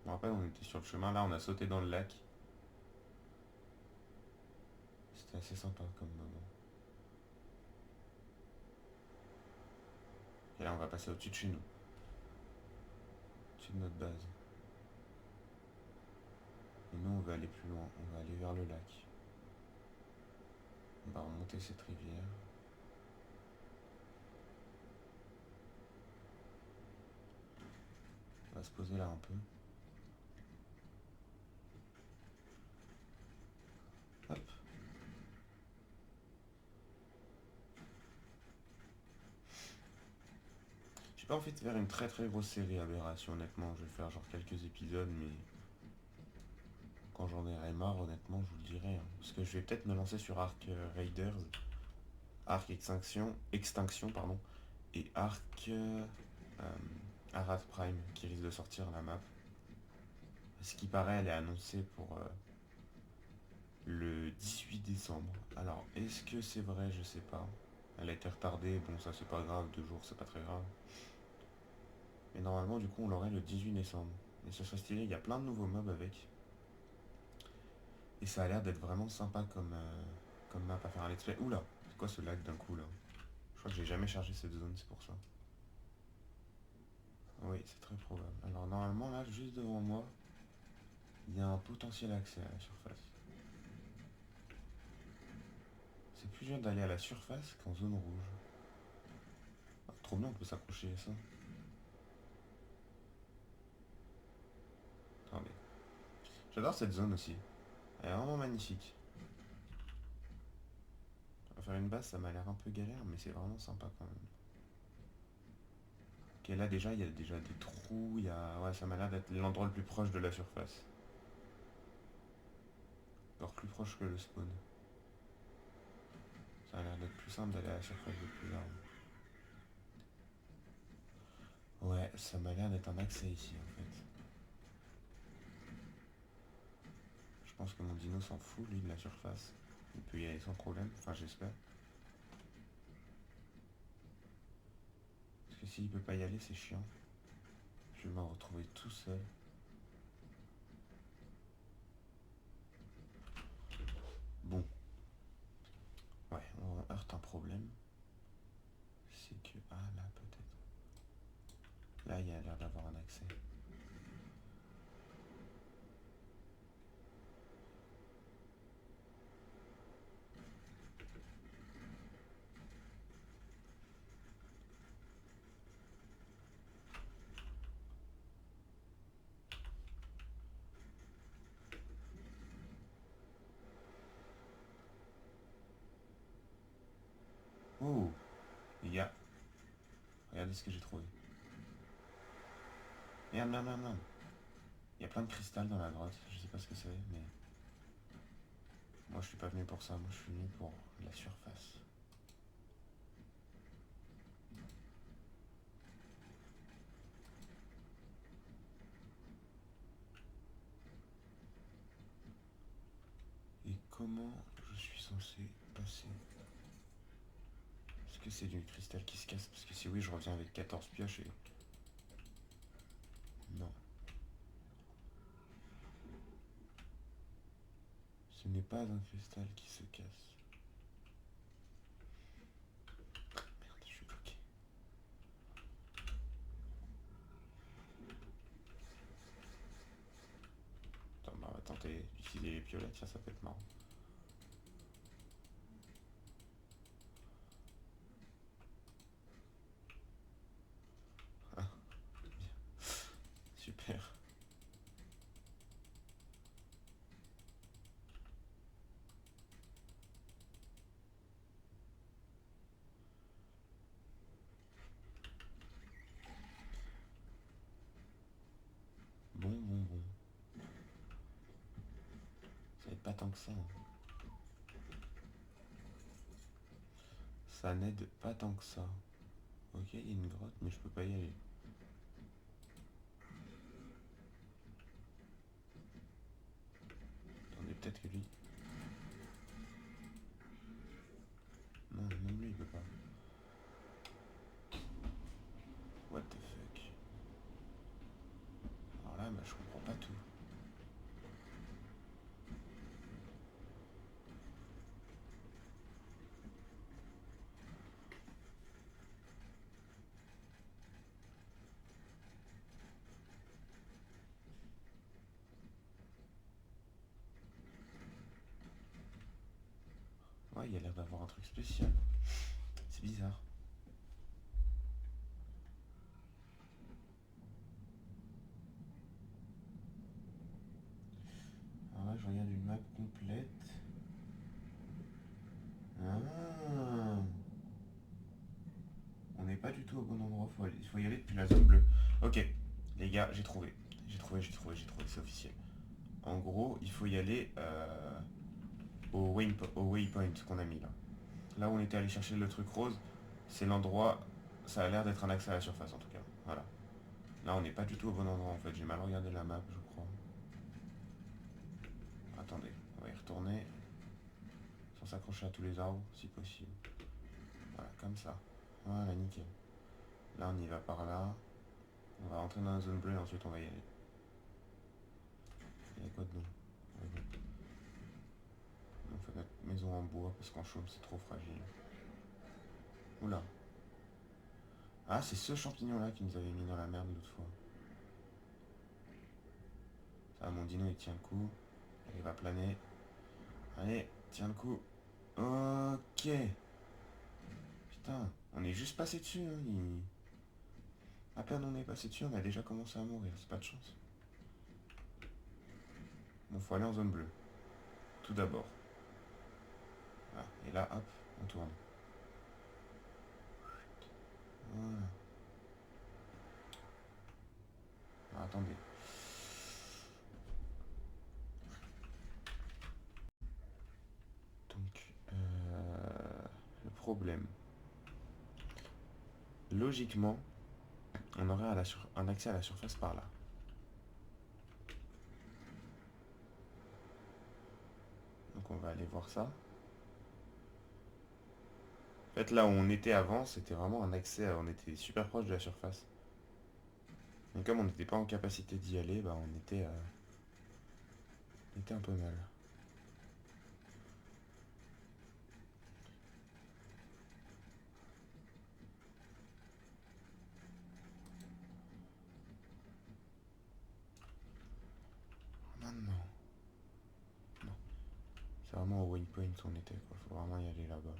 Je me rappelle, on était sur le chemin. Là, on a sauté dans le lac. C'était assez sympa comme moment. Et là, on va passer au-dessus de chez nous. Au-dessus de notre base. Et nous, on va aller plus loin. On va aller vers le lac. On va remonter cette rivière. On va se poser là un peu. Hop. J'ai pas envie de faire une très très grosse série Aberration, honnêtement. Je vais faire genre quelques épisodes, mais quand j'en aurai marre, honnêtement, je vous le dirai, hein. Parce que je vais peut-être me lancer sur Ark Raiders, Ark Extinction, pardon, et Ark Arad Prime, qui risque de sortir la map. Ce qui paraît, elle est annoncée pour le 18 décembre. Alors, est-ce que c'est vrai? Je sais pas. Elle a été retardée, bon ça c'est pas grave, 2 jours c'est pas très grave. Mais normalement du coup on l'aurait le 18 décembre. Et ça serait stylé, il y a plein de nouveaux mobs avec. Et ça a l'air d'être vraiment sympa comme map à faire un let's play. Oula, c'est quoi ce lag d'un coup là? Je crois que j'ai jamais chargé cette zone, c'est pour ça. Oui, c'est très probable. Alors normalement là, juste devant moi, il y a un potentiel accès à la surface. C'est plus dur d'aller à la surface qu'en zone rouge. Ah, trop bien, on peut s'accrocher à ça. Attendez. J'adore cette zone aussi. Elle est vraiment magnifique. Faire une base, ça m'a l'air un peu galère, mais c'est vraiment sympa quand même. Ok, là déjà, il y a déjà des trous, il y a... Ouais, ça m'a l'air d'être l'endroit le plus proche de la surface. Encore plus proche que le spawn. Ça a l'air d'être plus simple d'aller à la surface depuis là. Ouais, ça m'a l'air d'être un accès ici en fait. Je pense que mon dino s'en fout lui de la surface. Il peut y aller sans problème, enfin j'espère. Parce que s'il peut pas y aller, c'est chiant. Je vais m'en retrouver tout seul. Bon. Ouais, on heurte un problème. C'est que... Ah là peut-être. Là il y a l'air d'avoir un accès. Oh, il y a... Regardez ce que j'ai trouvé. Merde, merde, merde, merde. Il y a plein de cristal dans la grotte. Je sais pas ce que c'est, mais... Moi je suis pas venu pour ça, moi je suis venu pour la surface. Et comment je suis censé passer? Est-ce que c'est du cristal qui se casse? Parce que si oui, je reviens avec 14 pioches et... Non. Ce n'est pas un cristal qui se casse. Merde, je suis bloqué. Attends, bah, on va tenter d'utiliser les piolettes, ça peut être marrant. Ah, bien. Super. Bon, bon, bon. Ça n'aide pas tant que ça. Hein. Ça n'aide pas tant que ça. Ok, il y a une grotte, mais je peux pas y aller. Attendez, peut-être que lui... Non, même lui, il peut pas. What the fuck? Alors là, bah, je comprends pas tout. Ouais, il y a l'air d'avoir un truc spécial. C'est bizarre. Alors là, je regarde une map complète. Ah, on n'est pas du tout au bon endroit. Il faut y aller depuis la zone bleue. Ok, les gars, j'ai trouvé. J'ai trouvé, c'est officiel. En gros, il faut y aller au waypoint qu'on a mis là. Là où on était allé chercher le truc rose, c'est l'endroit... Ça a l'air d'être un accès à la surface en tout cas. Voilà. Là, on n'est pas du tout au bon endroit en fait. J'ai mal regardé la map, je crois. Attendez, on va y retourner. Sans s'accrocher à tous les arbres, si possible. Voilà, comme ça. Voilà, nickel. Là, on y va par là. On va rentrer dans la zone bleue et ensuite on va y aller. Il y a quoi dedans? On fait notre maison en bois parce qu'en chaume c'est trop fragile. Oula. Ah, c'est ce champignon là qui nous avait mis dans la merde l'autre fois. Ça, mon dino il tient le coup. Il va planer. Allez, tiens le coup. Ok. Putain, on est juste passé dessus. Hein. À peine on est passé dessus, on a déjà commencé à mourir. C'est pas de chance. Bon, faut aller en zone bleue. Tout d'abord. Voilà. Et là, hop, on tourne. Voilà. Alors, attendez. Donc, le problème. Logiquement, on aurait un accès à la surface par là. Donc on va aller voir ça. En fait, là où on était avant, c'était vraiment un accès, on était super proche de la surface. Mais comme on n'était pas en capacité d'y aller, bah on était un peu mal. Maintenant. Non. C'est vraiment au waypoint où on était, quoi. Faut vraiment y aller là-bas.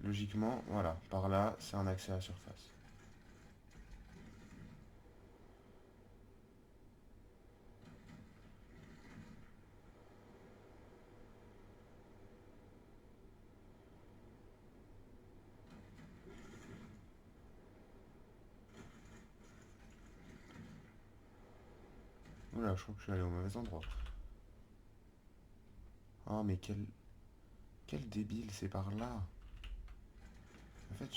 Logiquement, voilà, par là, c'est un accès à la surface. Oula, je crois que je suis allé au mauvais endroit. Oh, mais quel débile, c'est par là. En fait,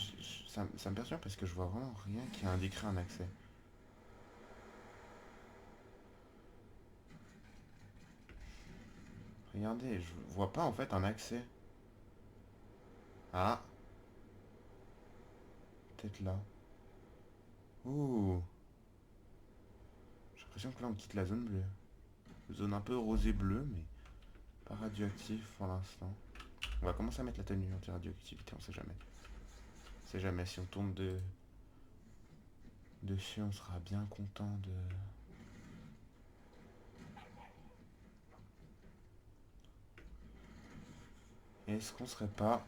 ça me perturbe parce que je vois vraiment rien qui indiquerait un accès. Regardez, je vois pas en fait un accès. Ah, peut-être là. Ouh, j'ai l'impression que là on quitte la zone bleue. Zone un peu rosé-bleu, mais pas radioactif pour l'instant. On va commencer à mettre la tenue anti-radioactivité, on sait jamais. On sait jamais, si on tombe dessus, on sera bien content de... Est-ce qu'on serait pas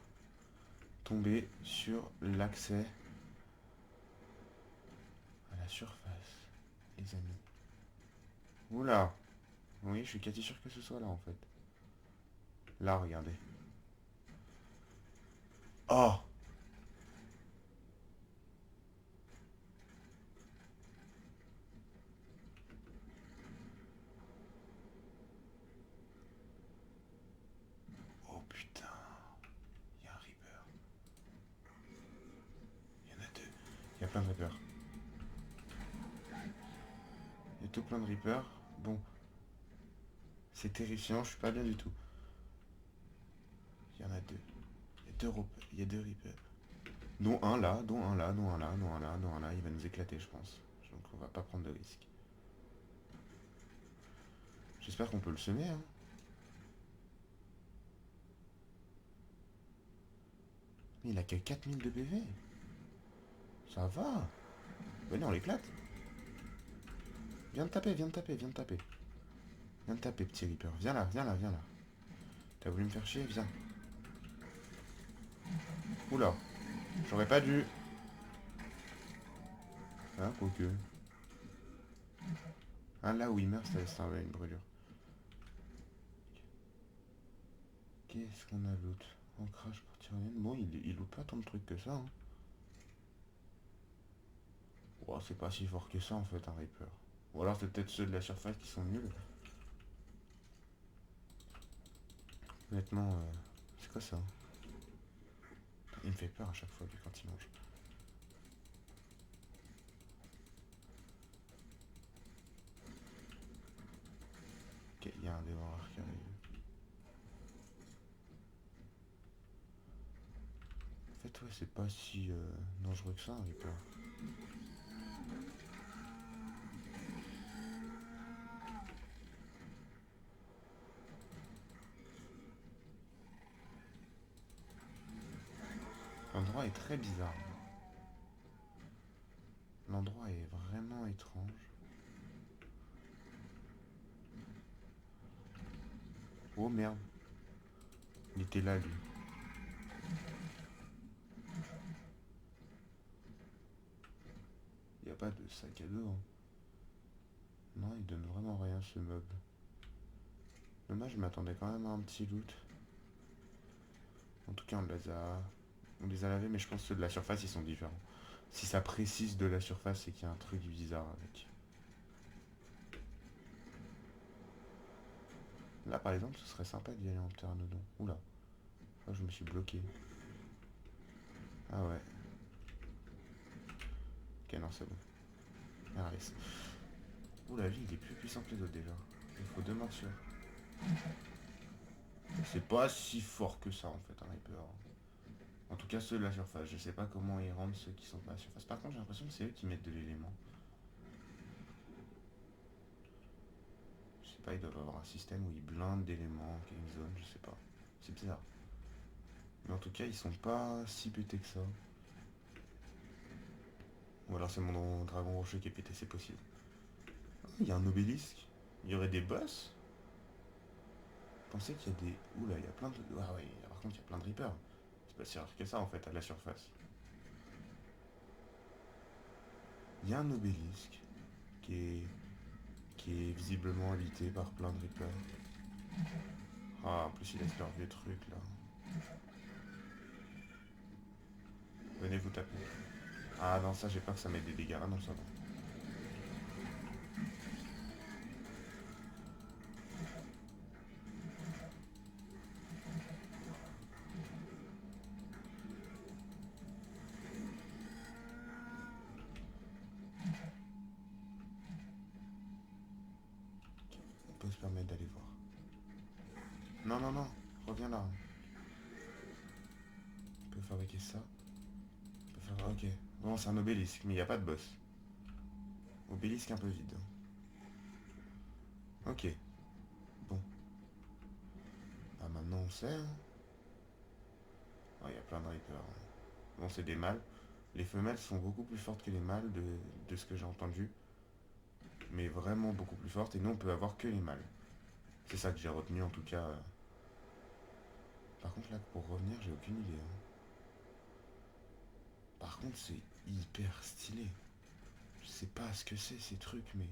tombé sur l'accès à la surface, les amis? Oula. Oui, je suis quasi sûr que ce soit là en fait. Là, regardez. Oh! Oh putain. Il y a un Reaper. Il y en a deux. Il y a plein de Reapers. Il y a tout plein de Reapers. Bon, c'est terrifiant, je suis pas bien du tout. Il y en a deux. Il y a deux Reapers. Dont un là, dont un là, dont un là, dont un là, dont un là. Il va nous éclater, je pense. Donc on va pas prendre de risques. J'espère qu'on peut le semer, hein. Mais il a que 4000 de PV. Ça va. Venez, on l'éclate. Viens de taper, viens de taper, viens de taper. Viens de taper, petit Reaper. Viens là, viens là, viens là. T'as voulu me faire chier, viens. Oula. J'aurais pas dû. Hein, quoique. Ah, là où il meurt, ça va une brûlure. Qu'est-ce qu'on a loot? Ancrage pour tyrolienne. Bon, il loot pas tant de trucs que ça, hein. Oh, c'est pas si fort que ça, en fait, un Reaper. Ou alors c'est peut-être ceux de la surface qui sont nuls. Honnêtement, c'est quoi ça? Il me fait peur à chaque fois, lui, quand il mange. Ok, il y a un dévoreur qui arrive. En fait, ouais, c'est pas si dangereux que ça, un Reaper. L'endroit est très bizarre. L'endroit est vraiment étrange. Oh merde. Il était là, lui. Il n'y a pas de sac à dos. Hein. Non, il donne vraiment rien, ce meuble. Dommage, je m'attendais quand même à un petit loot. En tout cas, on les a lavés, mais je pense que ceux de la surface, ils sont différents. Si ça précise de la surface, c'est qu'il y a un truc bizarre avec. Là, par exemple, ce serait sympa d'y aller en pteranodon. Oula. Oh, je me suis bloqué. Ah ouais. Ok, non, c'est bon. RS. Oula, lui, il est plus puissant que les autres déjà. Il faut deux morsures. C'est pas si fort que ça, en fait, un Reaper. En tout cas, ceux de la surface. Je sais pas comment ils rendent ceux qui sont pas à la surface. Par contre, j'ai l'impression que c'est eux qui mettent de l'élément. Je sais pas, ils doivent avoir un système où ils blindent d'éléments, qu'il y a une zone, je sais pas. C'est bizarre. Mais en tout cas, ils sont pas si pétés que ça. Ou alors c'est mon dragon rocheux qui est pété, c'est possible. Oh, il y a un obélisque. Il y aurait des boss. Pensez qu'il y a des... Oula, il y a plein de... Ah ouais, par contre, il y a plein de Reapers. C'est pas si rare que ça, en fait, à la surface. Il y a un obélisque qui est... qui est visiblement habité par plein de Reapers. Ah, en plus, il laisse leur vieux truc, là. Venez vous taper. Ah non, ça, j'ai peur que ça mette des dégâts. Ah non, ça va. On peut se permettre d'aller voir. Non, non, non. Reviens là. On peut fabriquer ça. On peut faire... Ok. Bon, c'est un obélisque, mais il n'y a pas de boss. Obélisque un peu vide. Ok. Bon. Ah, maintenant on sait. Hein. Oh, il y a plein de Reapers. Bon, c'est des mâles. Les femelles sont beaucoup plus fortes que les mâles de ce que j'ai entendu. Mais vraiment beaucoup plus fortes. Et nous, on peut avoir que les mâles. C'est ça que j'ai retenu en tout cas. Par contre, là, pour revenir, j'ai aucune idée. Hein. Par contre, c'est hyper stylé. Je sais pas ce que c'est ces trucs, mais...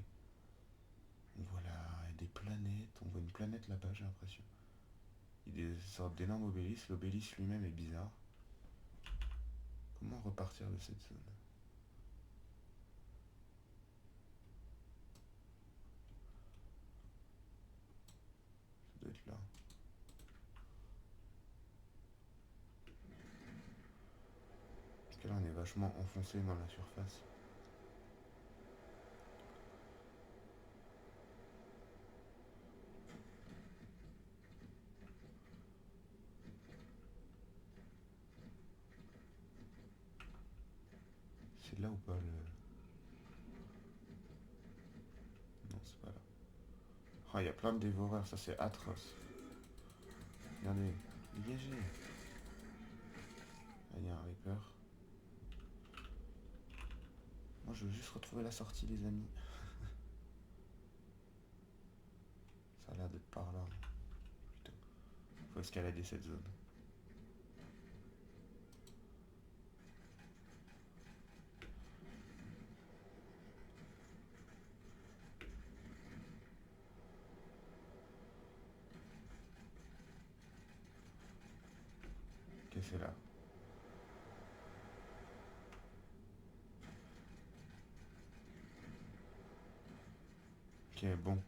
On voit là des planètes. On voit une planète là-bas, j'ai l'impression. Il y a des sortes d'énormes obélisques. L'obélisque lui-même est bizarre. Comment repartir de cette zone? Ça doit être là. Parce que là, on est vachement enfoncé dans la surface. C'est là ou pas le... Non, c'est pas là. Ah, il y a plein de dévoreurs, ça c'est atroce. Regardez, dégagez. Ah, il y a un Reaper. Moi, je veux juste retrouver la sortie, les amis. Ça a l'air d'être par là. Putain. Faut escalader cette zone. Ok, c'est là. Ok, bon.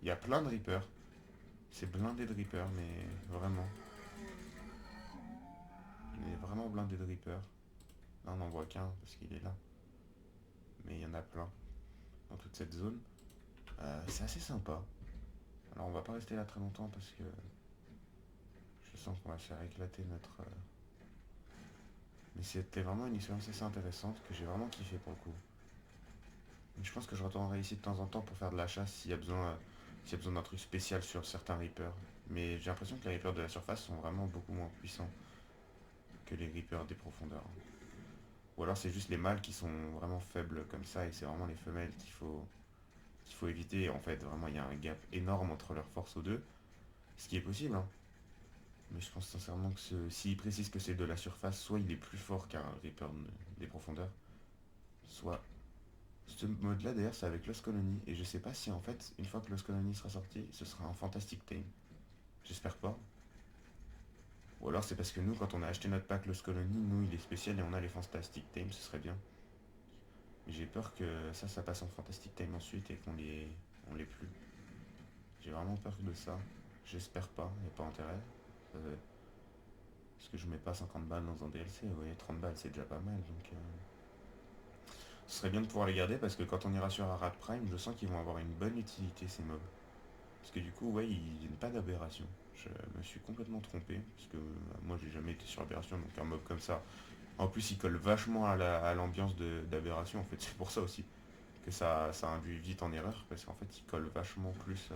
Il y a plein de Reapers. C'est blindé de Reapers, mais vraiment. Mais vraiment blindé de Reaper. Là on n'en voit qu'un parce qu'il est là. Mais il y en a plein dans toute cette zone. C'est assez sympa. Alors on va pas rester là très longtemps parce que je sens qu'on va se faire éclater notre... Mais c'était vraiment une expérience assez intéressante que j'ai vraiment kiffé pour le coup. Je pense que je retournerai ici de temps en temps pour faire de la chasse s'il y a besoin d'un truc spécial sur certains Reapers. Mais j'ai l'impression que les Reapers de la surface sont vraiment beaucoup moins puissants que les Reapers des profondeurs. Ou alors c'est juste les mâles qui sont vraiment faibles comme ça et c'est vraiment les femelles qu'il faut éviter. En fait, vraiment, il y a un gap énorme entre leurs forces aux deux. Ce qui est possible, hein. Mais je pense sincèrement que s'il précise que c'est de la surface, soit il est plus fort qu'un Reaper des profondeurs, soit... Ce mode-là, d'ailleurs, c'est avec Lost Colony. Et je sais pas si, en fait, une fois que Lost Colony sera sorti, ce sera un Fantastic Tame. J'espère pas. Ou alors c'est parce que nous, quand on a acheté notre pack Lost Colony, nous, il est spécial et on a les Fantastic Tame, ce serait bien. Mais j'ai peur que ça passe en Fantastic Time ensuite et on l'ait plus. J'ai vraiment peur de ça. J'espère pas, il n'y a pas intérêt. Parce que je mets pas 50 balles dans un DLC, ouais, 30 balles c'est déjà pas mal, donc... Ce serait bien de pouvoir les garder parce que quand on ira sur Arad Prime, je sens qu'ils vont avoir une bonne utilité ces mobs. Parce que du coup, ouais, ils viennent pas d'aberration. Je me suis complètement trompé, parce que moi j'ai jamais été sur aberration, donc un mob comme ça. En plus, il colle vachement à l'ambiance d'aberration, en fait, c'est pour ça aussi que ça induit vite en erreur, parce qu'en fait, il colle vachement plus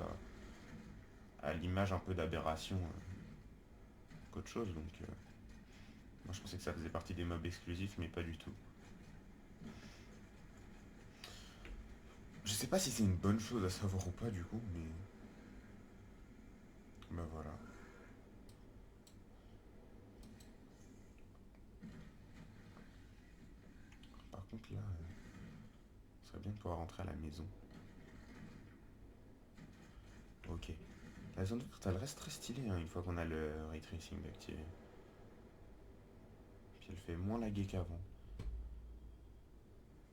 à l'image un peu d'aberration qu'autre chose, donc moi je pensais que ça faisait partie des mobs exclusifs, mais pas du tout. Je sais pas si c'est une bonne chose à savoir ou pas du coup, mais... Bah voilà. Par contre là, ce serait bien de pouvoir rentrer à la maison. Ok. La zone de elle reste très stylée hein, une fois qu'on a le ray tracing activé. Puis elle fait moins laguer qu'avant.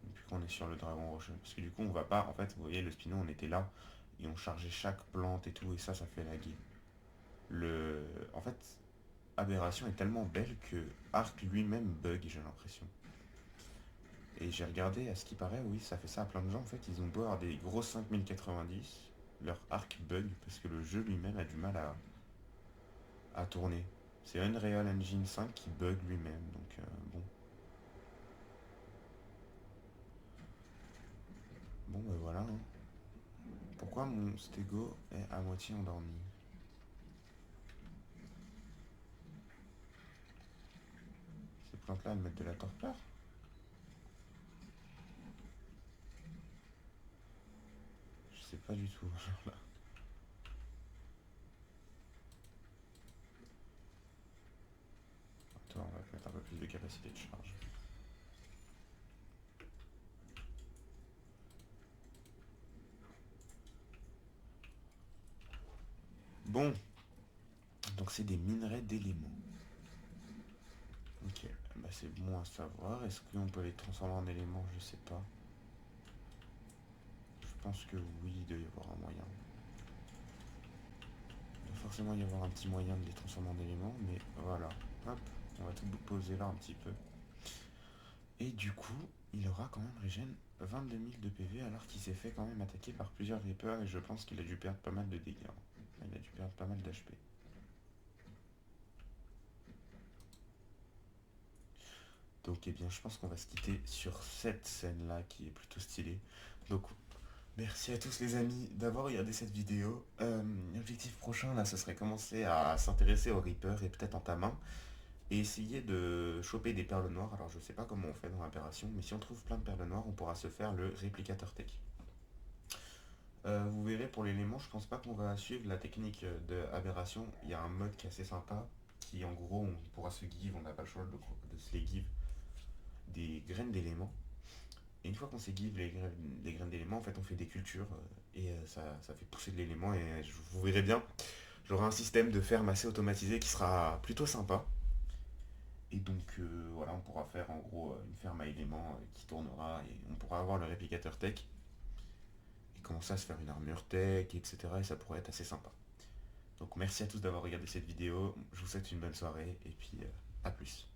Depuis qu'on est sur le dragon rocheux. Parce que du coup on va pas, en fait, vous voyez le Spino on était là et on chargeait chaque plante et tout et ça fait laguer. En fait, Aberration est tellement belle que Arc lui-même bug j'ai l'impression. Et j'ai regardé, à ce qui paraît, oui, ça fait ça à plein de gens. En fait, ils ont beau avoir des gros 5090, leur arc bug parce que le jeu lui-même a du mal à tourner. C'est Unreal Engine 5 qui bug lui-même, donc bon. Bon, ben voilà. Hein. Pourquoi mon stégo est à moitié endormi? Ces plantes-là, elles mettent de la torpeur? Je sais pas du tout. Attends, on va mettre un peu plus de capacité de charge. Bon, donc c'est des minerais d'éléments. Ok, bah c'est bon à savoir. Est-ce qu'on peut les transformer en éléments? Je sais pas. Je pense que oui, il doit y avoir un moyen. Il doit forcément y avoir un petit moyen de les transformer en éléments, mais voilà. Hop, on va tout poser là un petit peu. Et du coup, il aura quand même régène 22 000 de PV alors qu'il s'est fait quand même attaquer par plusieurs Reapers et je pense qu'il a dû perdre pas mal de dégâts. Il a dû perdre pas mal d'HP. Donc eh bien je pense qu'on va se quitter sur cette scène là qui est plutôt stylée. Donc merci à tous les amis d'avoir regardé cette vidéo. L'objectif prochain là ce serait commencer à s'intéresser aux Reapers et peut-être en ta main. Et essayer de choper des perles noires. Alors je sais pas comment on fait dans l'aberration, mais si on trouve plein de perles noires, on pourra se faire le réplicateur tech. Vous verrez pour l'élément, je pense pas qu'on va suivre la technique de aberration. Il y a un mode qui est assez sympa, qui en gros on pourra se give, on n'a pas le choix de se les give des graines d'éléments. Et une fois qu'on s'est give les graines d'éléments, en fait on fait des cultures et ça fait pousser de l'élément et vous verrez bien, j'aurai un système de ferme assez automatisé qui sera plutôt sympa. Et donc voilà, on pourra faire en gros une ferme à éléments qui tournera et on pourra avoir le réplicateur tech et commencer à se faire une armure tech, etc. Et ça pourrait être assez sympa. Donc merci à tous d'avoir regardé cette vidéo, je vous souhaite une bonne soirée et puis à plus.